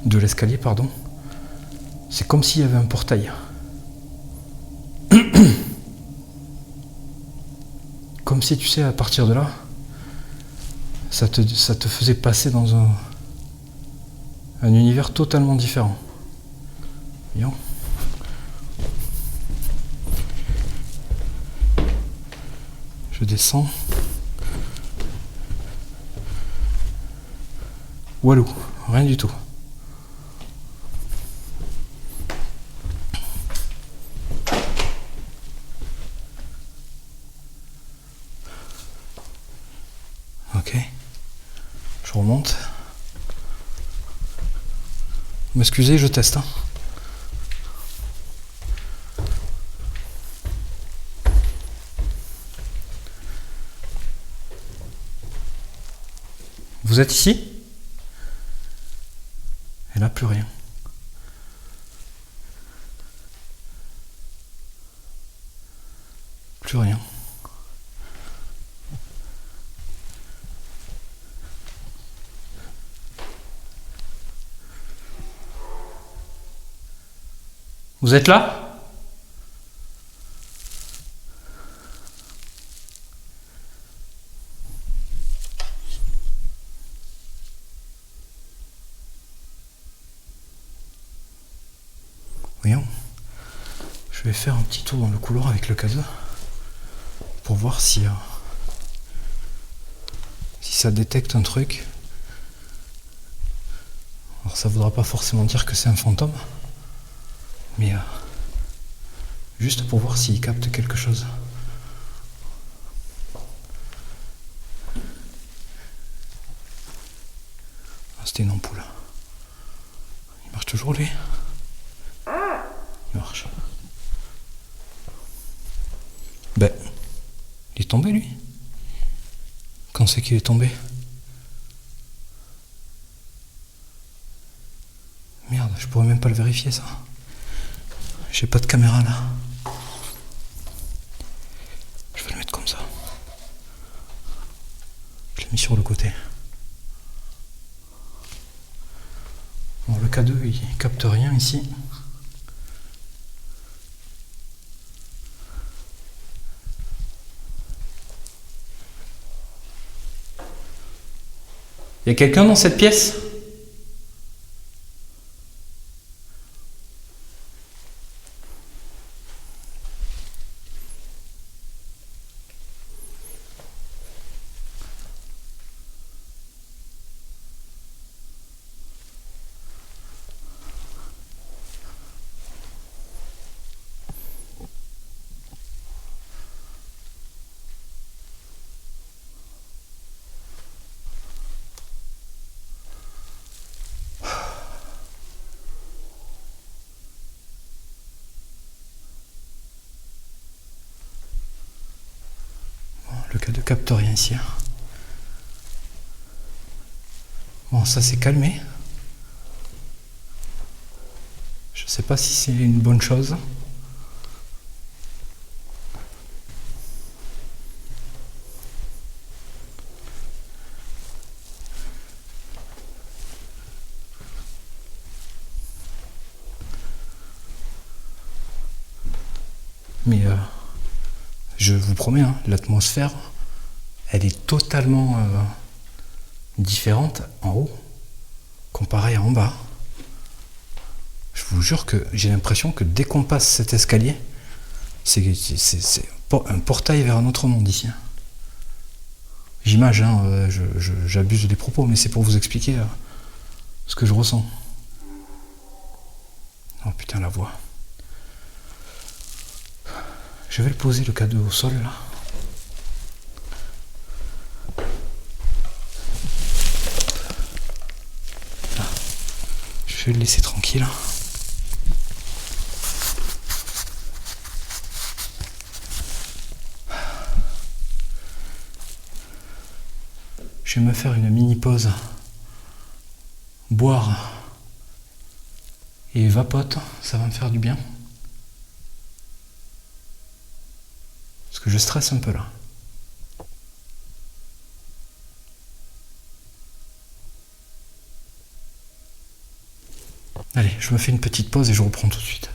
de l'escalier, pardon, c'est comme s'il y avait un portail. Comme si, tu sais, à partir de là, ça te faisait passer dans un univers totalement différent. Voyons. Je descends. Walou, rien du tout. Ok, je remonte. M'excusez, je teste. Hein. Vous êtes ici? Et là, plus rien. Plus rien. Vous êtes là? Voyons. Je vais faire un petit tour dans le couloir avec le K2 pour voir si ça détecte un truc. Alors ça voudra pas forcément dire que c'est un fantôme, mais juste pour voir s'il capte quelque chose. Ah, c'était une ampoule. Il marche toujours lui? Il marche. Ben, il est tombé lui. Quand c'est qu'il est tombé? Merde, je pourrais même pas le vérifier ça. J'ai pas de caméra là. Je vais le mettre comme ça. Je l'ai mis sur le côté. Bon, le K2 il capte rien ici. Il y a quelqu'un dans cette pièce? Le K2 capte rien ici. Bon, ça s'est calmé. Je sais pas si c'est une bonne chose. Mais je vous promets, hein, l'atmosphère, elle est totalement différente en haut comparée à en bas. Je vous jure que j'ai l'impression que dès qu'on passe cet escalier, c'est un portail vers un autre monde ici. J'image, hein, j'abuse des propos, mais c'est pour vous expliquer ce que je ressens. Oh putain, la voix. Je vais le poser le cadeau au sol là. Là. Je vais le laisser tranquille. Je vais me faire une mini pause, boire et vapote, ça va me faire du bien. Parce que je stresse un peu là. Allez, je me fais une petite pause et je reprends tout de suite.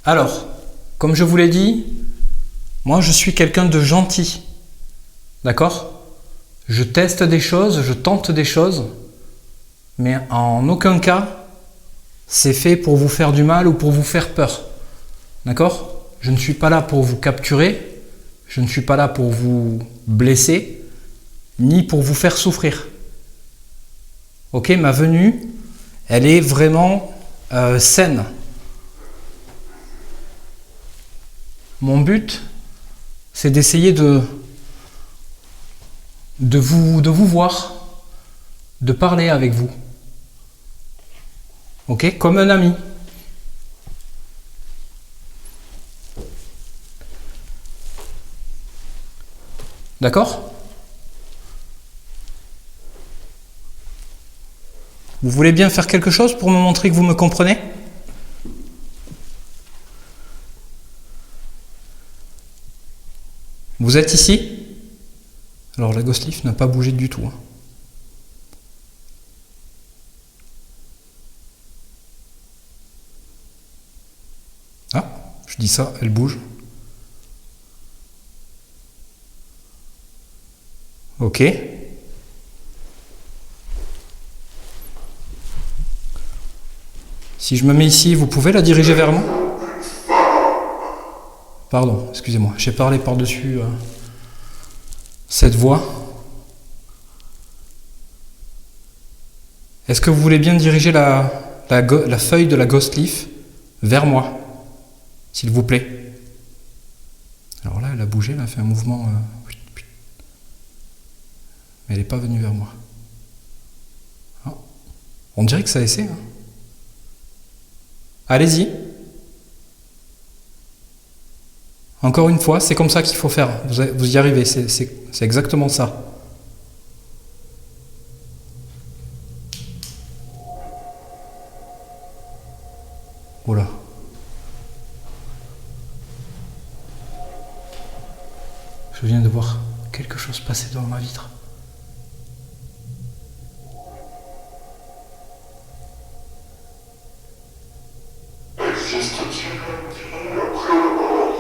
Alors, comme je vous l'ai dit, moi je suis quelqu'un de gentil, d'accord? Je teste des choses, je tente des choses, mais en aucun cas c'est fait pour vous faire du mal ou pour vous faire peur, d'accord? Je ne suis pas là pour vous capturer, je ne suis pas là pour vous blesser, ni pour vous faire souffrir. Ok, ma venue, elle est vraiment saine. Mon but, c'est d'essayer de vous voir, de parler avec vous. Ok, comme un ami. D'accord? Vous voulez bien faire quelque chose pour me montrer que vous me comprenez? Vous êtes ici? Alors la ghost lift n'a pas bougé du tout. Ah, je dis ça, elle bouge. Ok. Si je me mets ici, vous pouvez la diriger vers moi? Pardon, excusez-moi, j'ai parlé par-dessus cette voix. Est-ce que vous voulez bien diriger la feuille de la ghost leaf vers moi, s'il vous plaît? Alors là, elle a bougé, elle a fait un mouvement. Mais elle n'est pas venue vers moi. Ah. On dirait que ça essaie. Hein. Allez-y. Encore une fois, c'est comme ça qu'il faut faire. Vous y arrivez, c'est exactement ça. Voilà. Je viens de voir quelque chose passer devant ma vitre. Existe-t-il une vie après la mort?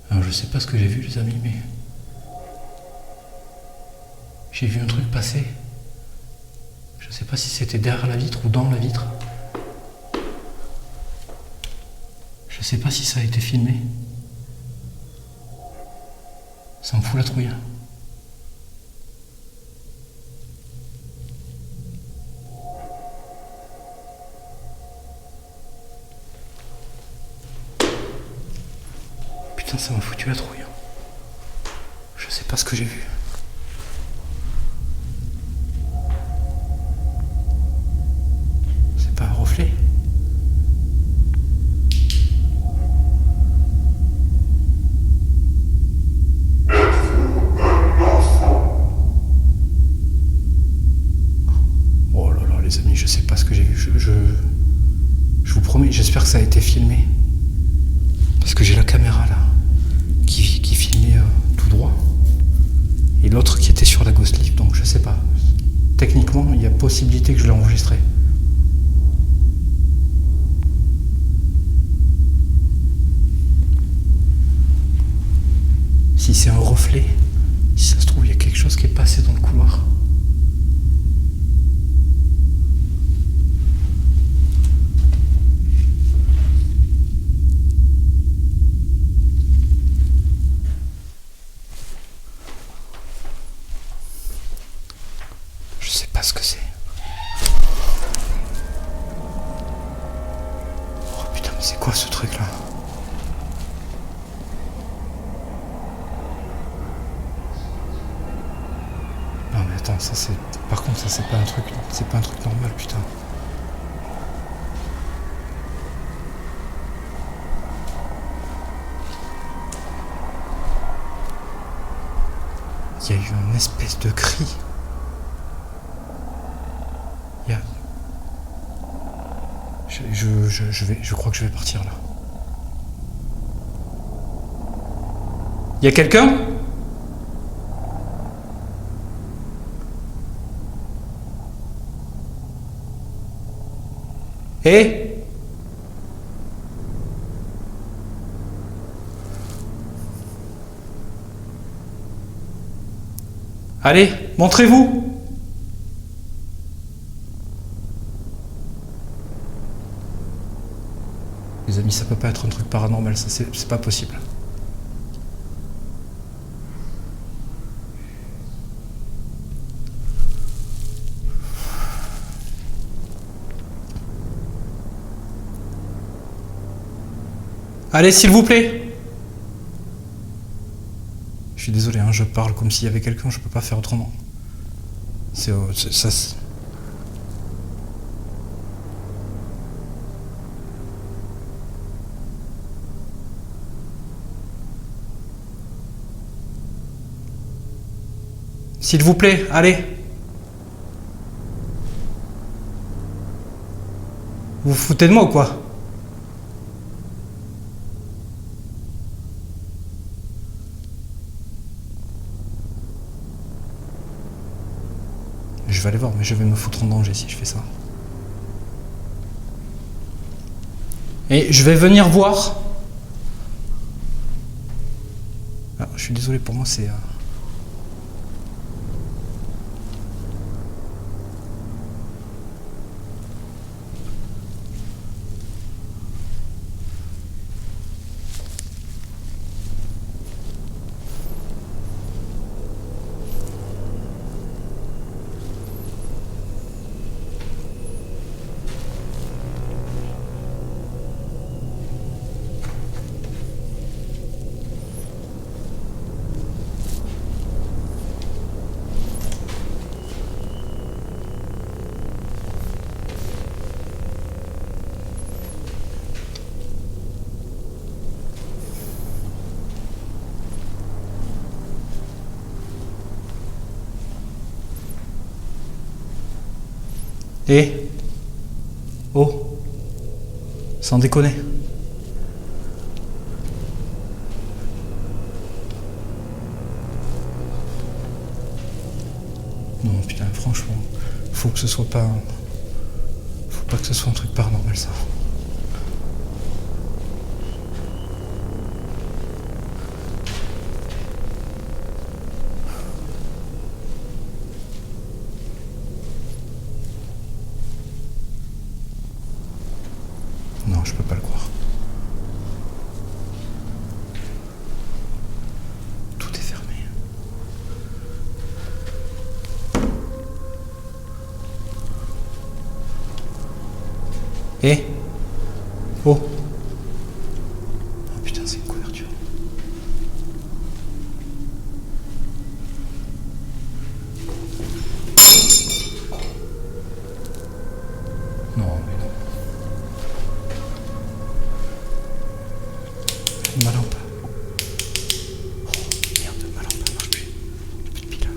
Alors je sais pas ce que j'ai vu les amis, mais j'ai vu un truc passer. Je sais pas si c'était derrière la vitre ou dans la vitre. Je sais pas si ça a été filmé. Ça me fout la trouille. Putain, ça m'a foutu la trouille. Je sais pas ce que j'ai vu. C'est pas un reflet. les amis, je sais pas ce que j'ai vu. Je vous promets, j'espère que ça a été filmé. Parce que j'ai la caméra là, qui filmait tout droit. Et l'autre qui était sur la Ghost Lift, donc je sais pas. Techniquement, il y a possibilité que je l'ai enregistré. Si c'est un reflet, si ça se trouve, il y a quelque chose qui est passé dans le couloir. Je sais pas ce que c'est. Oh putain, mais c'est quoi ce truc là? Non mais attends, ça c'est... Par contre ça c'est pas un truc normal, putain. Il y a eu une espèce de cri. Il y a... Je crois que je vais partir là. Il y a quelqu'un ? Eh ? Allez, montrez-vous! Les amis, ça peut pas être un truc paranormal, ça c'est pas possible. Allez, s'il vous plaît! Je suis désolé, hein, je parle comme s'il y avait quelqu'un, je peux pas faire autrement. Ça. S'il vous plaît, allez. Vous vous foutez de moi ou quoi? Je vais aller voir, mais je vais me foutre en danger si je fais ça. Et je vais venir voir. Ah, je suis désolé, pour moi c'est... Eh ? Oh ? Sans déconner. Non, putain, franchement, faut que ce soit pas... Faut pas que ce soit un truc paranormal, ça. Non, je peux pas le croire. Tout est fermé. Eh ? Oh ? Oh putain, c'est une couverture. Non, mais non. Ma lampe. Oh merde, ma lampe elle marche plus. J'ai plus de pile.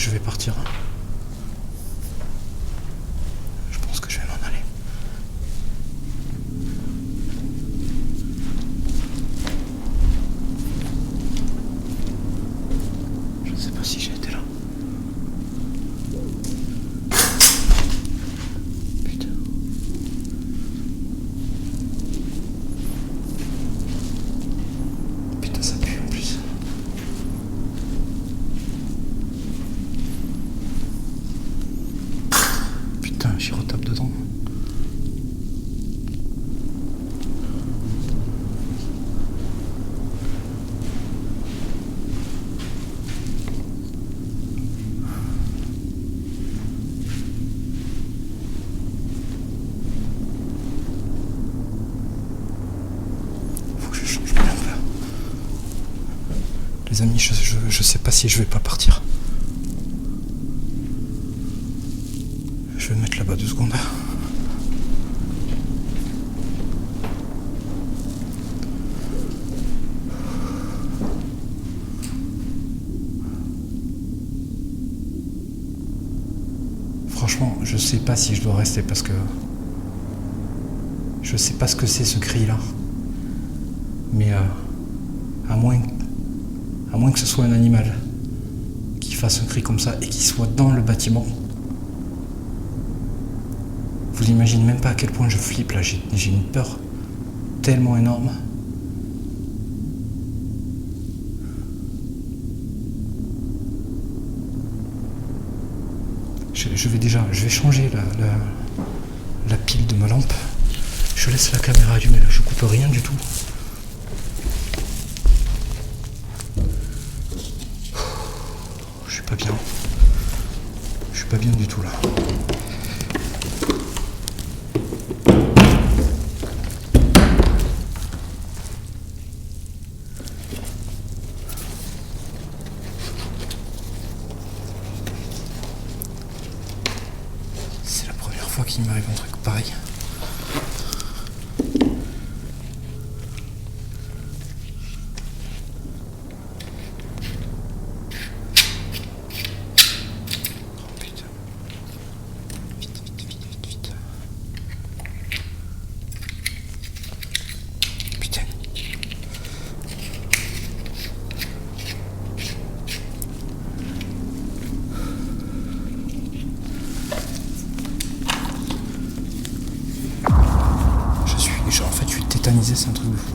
je vais partir. Je pense que je vais m'en aller. Je ne sais pas si j'ai été là. Putain. Putain, ça pue en plus. Putain, j'y retape dedans. Faut que je change de lampe. Les amis, je sais pas si je vais pas partir. Je vais me mettre là-bas 2 secondes. Franchement, je sais pas si je dois rester parce que je sais pas ce que c'est ce cri-là. Mais à moins que ce soit un animal qui fasse un cri comme ça et qui soit dans le bâtiment. Vous imaginez même pas à quel point je flippe là, j'ai une peur tellement énorme. Je vais changer la pile de ma lampe. Je laisse la caméra allumée là, je coupe rien du tout. Je suis pas bien. Je suis pas bien du tout là. C'est la première fois qu'il m'arrive un truc pareil. Oh putain. Vite, vite, vite, vite, vite. Putain. En fait, je suis tétanisé, c'est un truc de fou.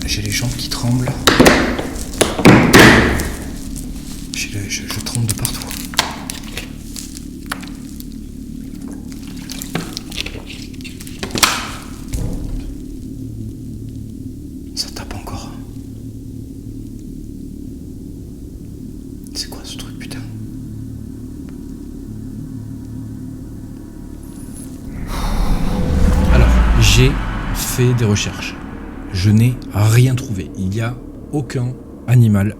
J'ai les jambes qui tremblent. Je tremble de partout. Ça tape encore. C'est quoi ce truc, putain? Alors, j'ai fait des recherches. Je n'ai rien trouvé. Il n'y a aucun animal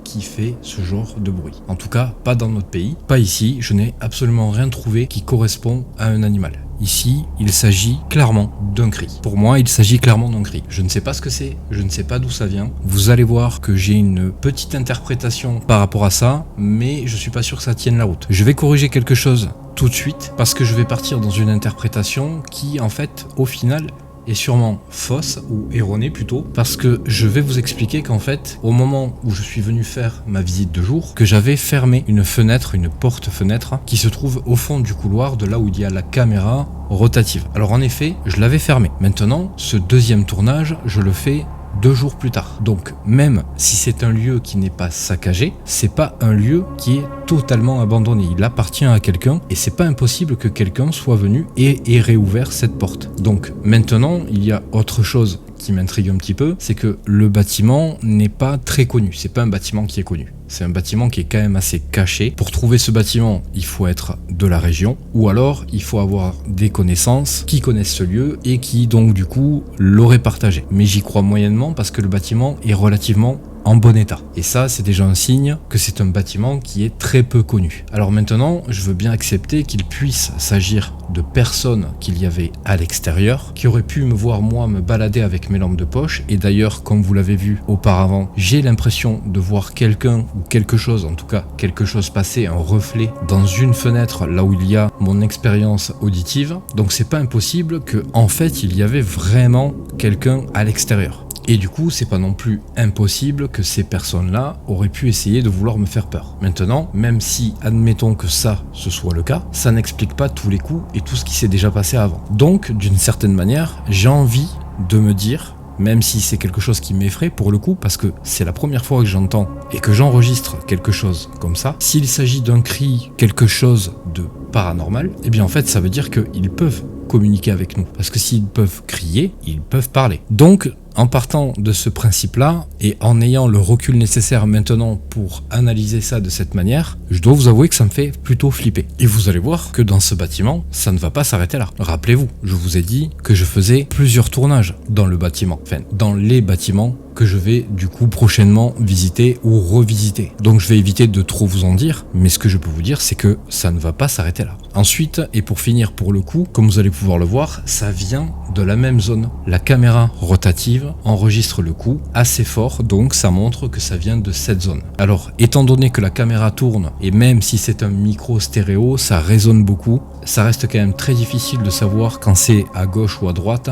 qui fait ce genre de bruit. En tout cas, pas dans notre pays, pas ici. Je n'ai absolument rien trouvé qui correspond à un animal. Ici, il s'agit clairement d'un cri. Pour moi, il s'agit clairement d'un cri. Je ne sais pas ce que c'est, je ne sais pas d'où ça vient. Vous allez voir que j'ai une petite interprétation par rapport à ça, mais je suis pas sûr que ça tienne la route. Je vais corriger quelque chose tout de suite, parce que je vais partir dans une interprétation qui, en fait, au final, est sûrement fausse, ou erronée plutôt, parce que je vais vous expliquer qu'en fait, au moment où je suis venu faire ma visite de jour, que j'avais fermé une fenêtre, une porte-fenêtre, qui se trouve au fond du couloir, de là où il y a la caméra rotative. Alors en effet, je l'avais fermé. Maintenant, ce deuxième tournage, je le fais 2 jours plus tard. Donc même si c'est un lieu qui n'est pas saccagé, c'est pas un lieu qui est totalement abandonné. Il appartient à quelqu'un et c'est pas impossible que quelqu'un soit venu et ait réouvert cette porte. Donc maintenant, il y a autre chose qui m'intrigue un petit peu, c'est que le bâtiment n'est pas très connu. C'est pas un bâtiment qui est connu. C'est un bâtiment qui est quand même assez caché. Pour trouver ce bâtiment, il faut être de la région ou alors il faut avoir des connaissances qui connaissent ce lieu et qui donc du coup l'auraient partagé. Mais j'y crois moyennement parce que le bâtiment est relativement en bon état. Et ça, c'est déjà un signe que c'est un bâtiment qui est très peu connu. Alors maintenant, je veux bien accepter qu'il puisse s'agir de personnes qu'il y avait à l'extérieur, qui auraient pu me voir moi me balader avec mes lampes de poche. Et d'ailleurs, comme vous l'avez vu auparavant, j'ai l'impression de voir quelqu'un ou quelque chose, en tout cas quelque chose passer, un reflet dans une fenêtre là où il y a mon expérience auditive. Donc c'est pas impossible que en fait il y avait vraiment quelqu'un à l'extérieur. Et du coup, c'est pas non plus impossible que ces personnes-là auraient pu essayer de vouloir me faire peur. Maintenant, même si, admettons que ça, ce soit le cas, ça n'explique pas tous les coups et tout ce qui s'est déjà passé avant. Donc, d'une certaine manière, j'ai envie de me dire, même si c'est quelque chose qui m'effraie pour le coup, parce que c'est la première fois que j'entends et que j'enregistre quelque chose comme ça, s'il s'agit d'un cri, quelque chose de paranormal, eh bien en fait, ça veut dire qu'ils peuvent communiquer avec nous. Parce que s'ils peuvent crier, ils peuvent parler. Donc, en partant de ce principe-là, et en ayant le recul nécessaire maintenant pour analyser ça de cette manière, je dois vous avouer que ça me fait plutôt flipper. Et vous allez voir que dans ce bâtiment, ça ne va pas s'arrêter là. Rappelez-vous, je vous ai dit que je faisais plusieurs tournages dans le bâtiment, enfin, dans les bâtiments que je vais du coup prochainement visiter ou revisiter. Donc je vais éviter de trop vous en dire, mais ce que je peux vous dire, c'est que ça ne va pas s'arrêter là. Ensuite, et pour finir pour le coup, comme vous allez pouvoir le voir, ça vient de la même zone. La caméra rotative enregistre le coup assez fort, donc ça montre que ça vient de cette zone. Alors, étant donné que la caméra tourne, et même si c'est un micro stéréo, ça résonne beaucoup, ça reste quand même très difficile de savoir quand c'est à gauche ou à droite,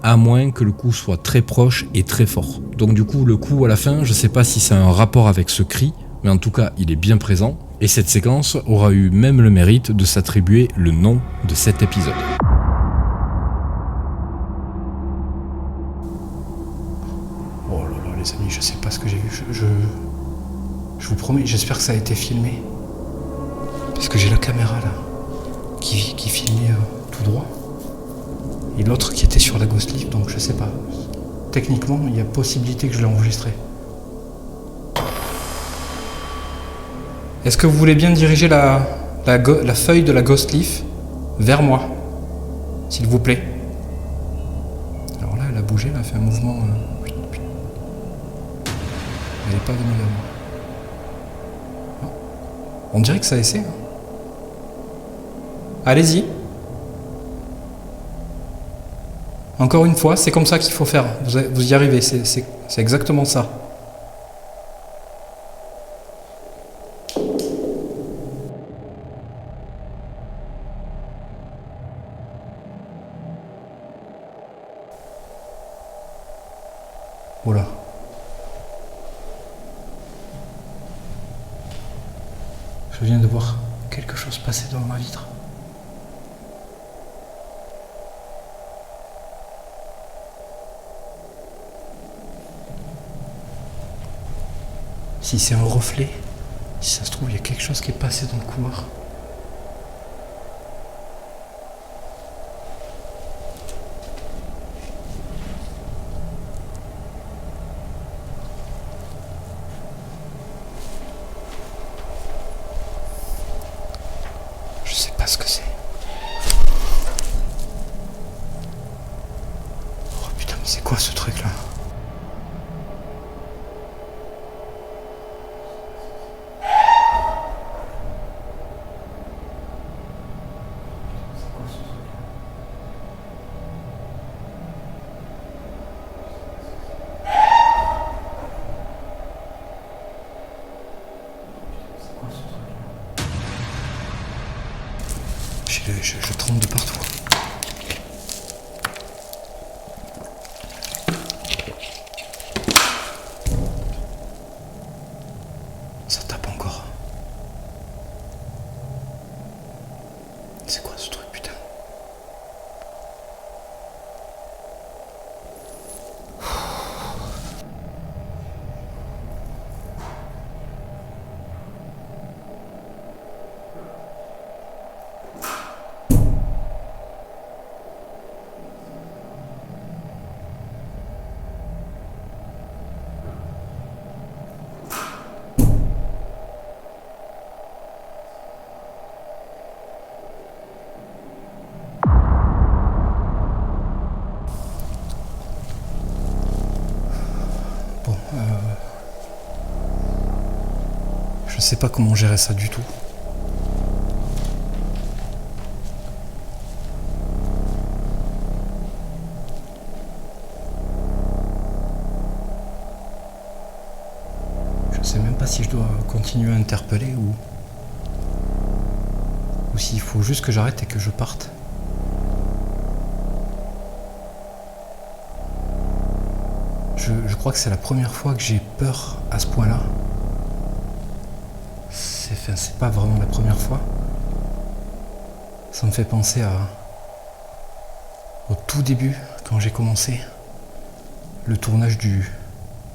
à moins que le coup soit très proche et très fort. Donc du coup, le coup à la fin, je sais pas si c'est un rapport avec ce cri, mais en tout cas, il est bien présent, et cette séquence aura eu même le mérite de s'attribuer le nom de cet épisode. Oh là là, les amis, je sais pas ce que j'ai vu. Je vous promets, j'espère que ça a été filmé. Parce que j'ai la caméra là, qui filmait tout droit. Et l'autre qui était sur la Ghost Lift, donc je sais pas. Techniquement, il y a possibilité que je l'ai enregistré. Est-ce que vous voulez bien diriger la feuille de la Ghost Leaf vers moi, s'il vous plaît? Alors là, elle a bougé, elle a fait un mouvement. Elle n'est pas venue vers moi. Non. On dirait que ça essaie. Hein. Allez-y. Encore une fois, c'est comme ça qu'il faut faire. Vous y arrivez, c'est exactement ça. Voilà. Je viens de voir quelque chose passer dans ma vitre. Si c'est un reflet, si ça se trouve, il y a quelque chose qui est passé dans le couloir. Je sais pas ce que c'est. Oh putain, mais c'est quoi ce truc là? Je tremble de partout. Ça tape encore. C'est quoi ce truc, putain? sais pas comment gérer ça du tout. Je sais même pas si je dois continuer à interpeller ou s'il faut juste que j'arrête et que je parte. Je crois que c'est la première fois que j'ai peur à ce point-là. C'est pas vraiment la première fois. Ça me fait penser au tout début, quand j'ai commencé le tournage du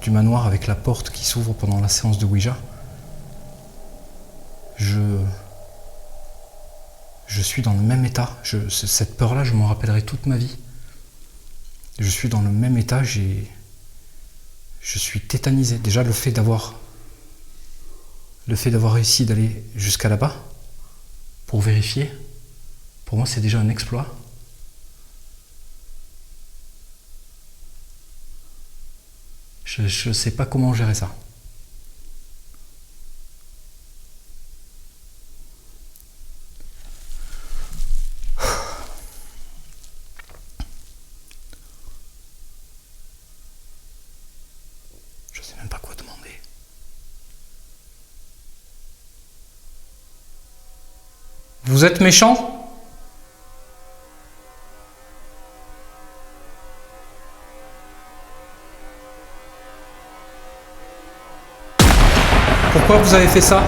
manoir avec la porte qui s'ouvre pendant la séance de Ouija. Je suis dans le même état. Cette peur-là, je m'en rappellerai toute ma vie. Je suis dans le même état, je suis tétanisé. Déjà, le fait d'avoir réussi d'aller jusqu'à là-bas pour vérifier, pour moi, c'est déjà un exploit. Je sais pas comment gérer ça. Je sais même pas quoi demander. Vous êtes méchant ? Pourquoi vous avez fait ça ?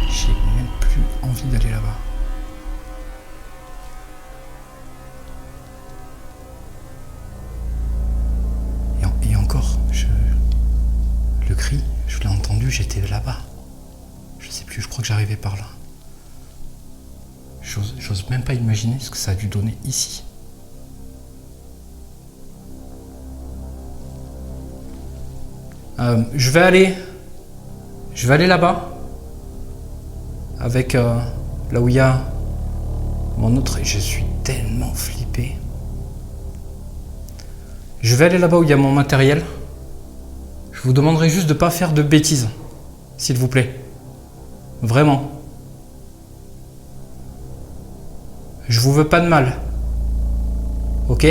J'ai même plus envie d'aller là-bas. Et encore, le cri, je l'ai entendu, j'étais là-bas. Je sais plus, je crois que j'arrivais par là. J'ose même pas imaginer ce que ça a dû donner ici. Je vais aller là-bas. Avec là où il y a mon autre... Je suis tellement flippé. Je vais aller là-bas où il y a mon matériel. Je vous demanderai juste de ne pas faire de bêtises, s'il vous plaît. Vraiment. Je vous veux pas de mal. Ok ?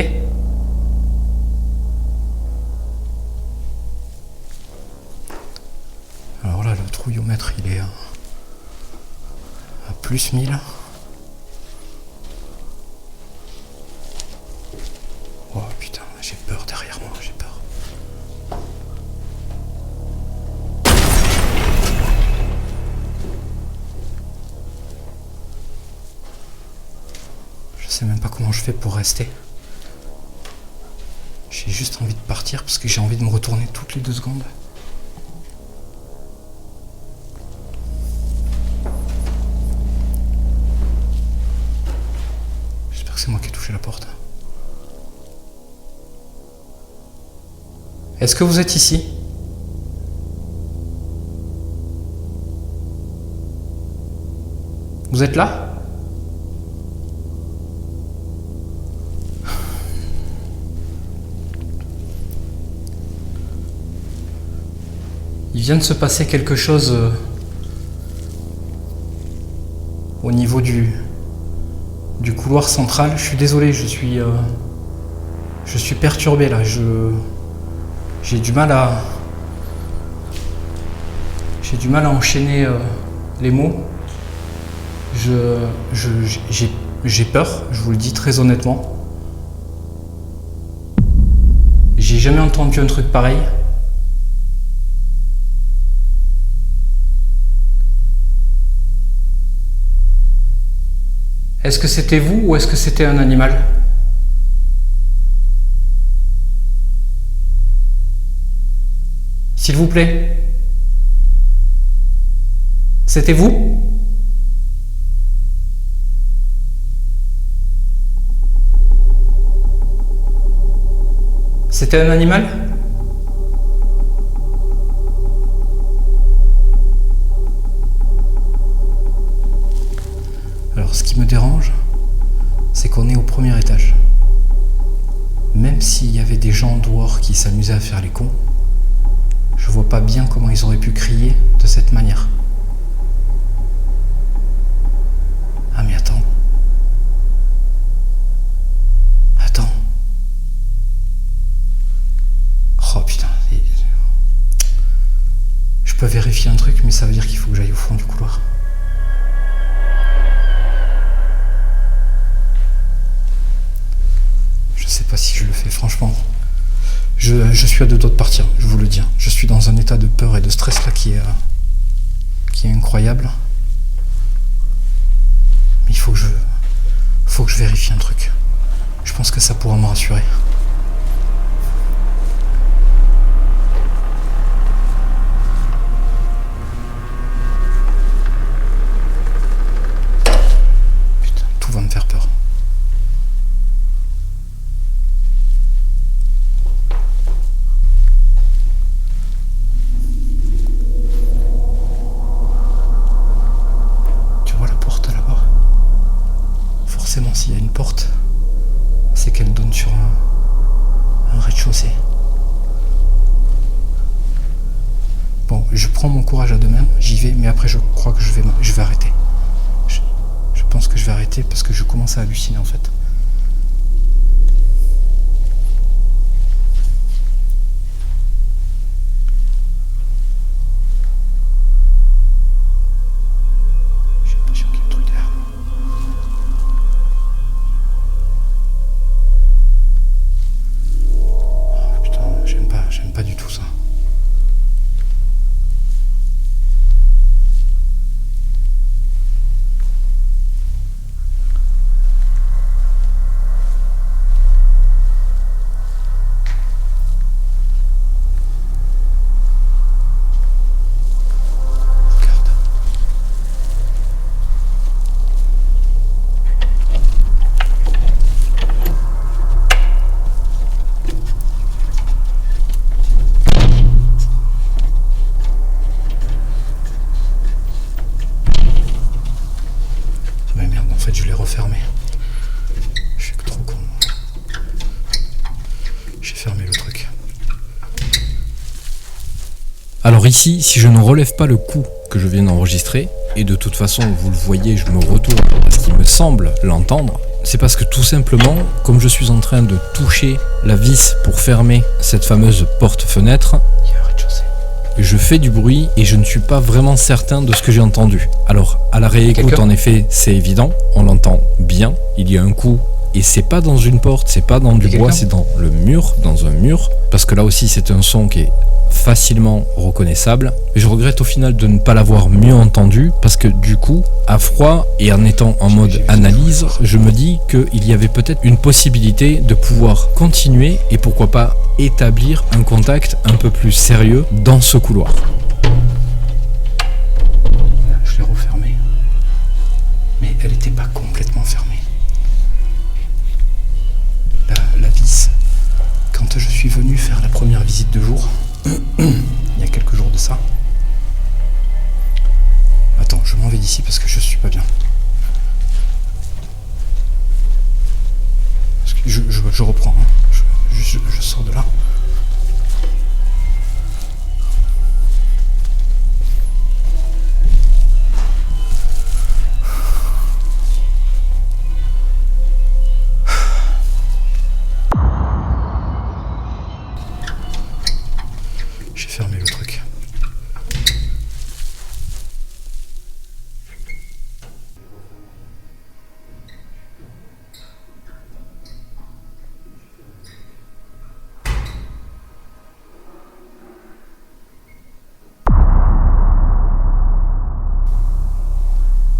Alors là, le trouillomètre, il est à plus 1000. Oh putain, j'ai peur derrière moi, j'ai peur. Je sais même pas comment je fais pour rester. J'ai juste envie de partir parce que j'ai envie de me retourner toutes les 2 secondes. J'espère que c'est moi qui ai touché la porte. Est-ce que vous êtes ici ? Vous êtes là ? Il vient de se passer quelque chose au niveau du couloir central. Je suis désolé, je suis perturbé là. J'ai du mal à enchaîner les mots. J'ai peur, je vous le dis très honnêtement. J'ai jamais entendu un truc pareil. Est-ce que c'était vous ou est-ce que c'était un animal ? S'il vous plaît. C'était vous ? C'était un animal ? étage. Même s'il y avait des gens dehors qui s'amusaient à faire les cons, je vois pas bien comment ils auraient pu crier de cette manière. Ah mais attends. Attends. Oh putain. Je peux vérifier un truc, mais ça veut dire qu'il faut que j'aille au fond du couloir. Je sais pas si je le fais, franchement. Je suis à deux doigts de partir, je vous le dis. Je suis dans un état de peur et de stress là qui est incroyable. Mais il faut que je vérifie un truc. Je pense que ça pourra me rassurer. Putain, tout va me faire peur. Forcément, s'il y a une porte, c'est qu'elle donne sur un rez-de-chaussée. Bon, je prends mon courage à deux mains, j'y vais, mais après je crois que je vais arrêter. Je pense que je vais arrêter parce que je commence à halluciner en fait. J'ai l'impression qu'il y a un truc derrière moi. J'aime pas du tout ça. Regarde. Mais merde, en fait, je l'ai refermé. Je suis trop con. J'ai fermé le truc. Alors ici, si je ne relève pas le coup que je viens d'enregistrer, et de toute façon, vous le voyez, je me retourne parce qu'il me semble l'entendre, c'est parce que tout simplement, comme je suis en train de toucher la vis pour fermer cette fameuse porte-fenêtre, Il y a un rez-de-chaussée. je fais du bruit et je ne suis pas vraiment certain de ce que j'ai entendu. Alors, à la réécoute, Quelqu'un en effet, c'est évident, on l'entend bien, il y a un coup, et c'est pas dans une porte, c'est pas dans du Et bois, quelqu'un c'est dans le mur, dans un mur, parce que là aussi c'est un son qui est facilement reconnaissable. Je regrette au final de ne pas l'avoir mieux entendu, parce que du coup, à froid et en étant en mode analyse, je me dis qu'il y avait peut-être une possibilité de pouvoir continuer et pourquoi pas établir un contact un peu plus sérieux dans ce couloir. Je l'ai refermée. Mais elle n'était pas complètement fermée. La vis, quand je suis venu faire la première visite de jour, il y a quelques jours de ça. Attends, je m'en vais d'ici parce que je suis pas bien. Parce que je reprends, hein. Je sors de là. J'ai fermé le truc.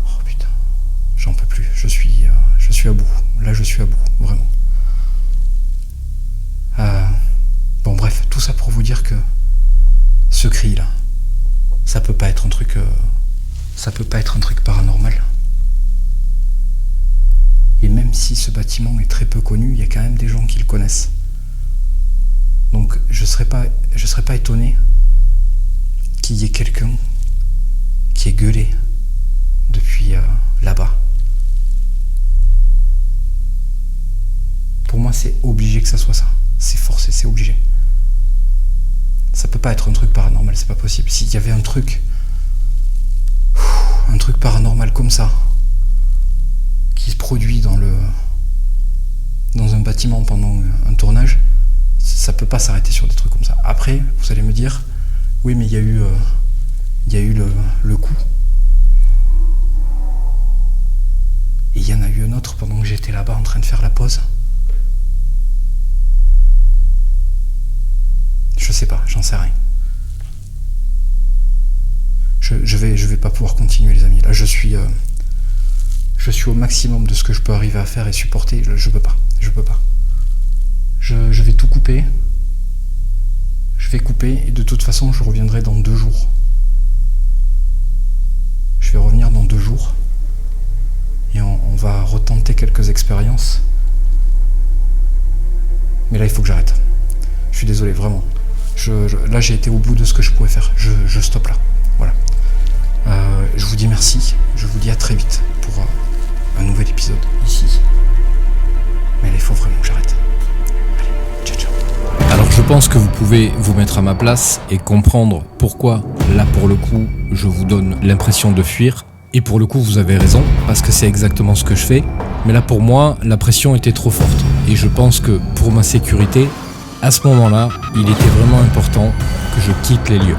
Oh putain, j'en peux plus. Je suis à bout. Là, je suis à bout, vraiment. Bon, bref, tout ça pour vous dire que ce cri là, ça peut pas être un truc paranormal. Et même si ce bâtiment est très peu connu, il y a quand même des gens qui le connaissent. Donc je serais pas étonné qu'il y ait quelqu'un qui ait gueulé depuis là-bas. moi, c'est obligé que ça soit ça. C'est forcé, c'est obligé. Ça peut pas être un truc paranormal, c'est pas possible. S'il y avait un truc paranormal comme ça, qui se produit dans un bâtiment pendant un tournage, ça peut pas s'arrêter sur des trucs comme ça. Après, vous allez me dire, oui, mais il y a eu le coup. Et il y en a eu un autre pendant que j'étais là-bas en train de faire la pause. Je sais pas, j'en sais rien. Je vais pas pouvoir continuer, les amis. Là, je suis au maximum de ce que je peux arriver à faire et supporter. Je peux pas. Je vais tout couper. Je vais couper et de toute façon, je reviendrai dans 2 jours. Je vais revenir dans 2 jours et on va retenter quelques expériences. Mais là, il faut que j'arrête. Je suis désolé, vraiment. Là, j'ai été au bout de ce que je pouvais faire. Je stoppe là. Voilà. Je vous dis merci. Je vous dis à très vite pour un nouvel épisode ici. Mais là, il faut vraiment que j'arrête. Allez, ciao, ciao. Alors je pense que vous pouvez vous mettre à ma place et comprendre pourquoi, là pour le coup, je vous donne l'impression de fuir. Et pour le coup, vous avez raison, parce que c'est exactement ce que je fais. Mais là pour moi, la pression était trop forte. Et je pense que pour ma sécurité, à ce moment-là, il était vraiment important que je quitte les lieux.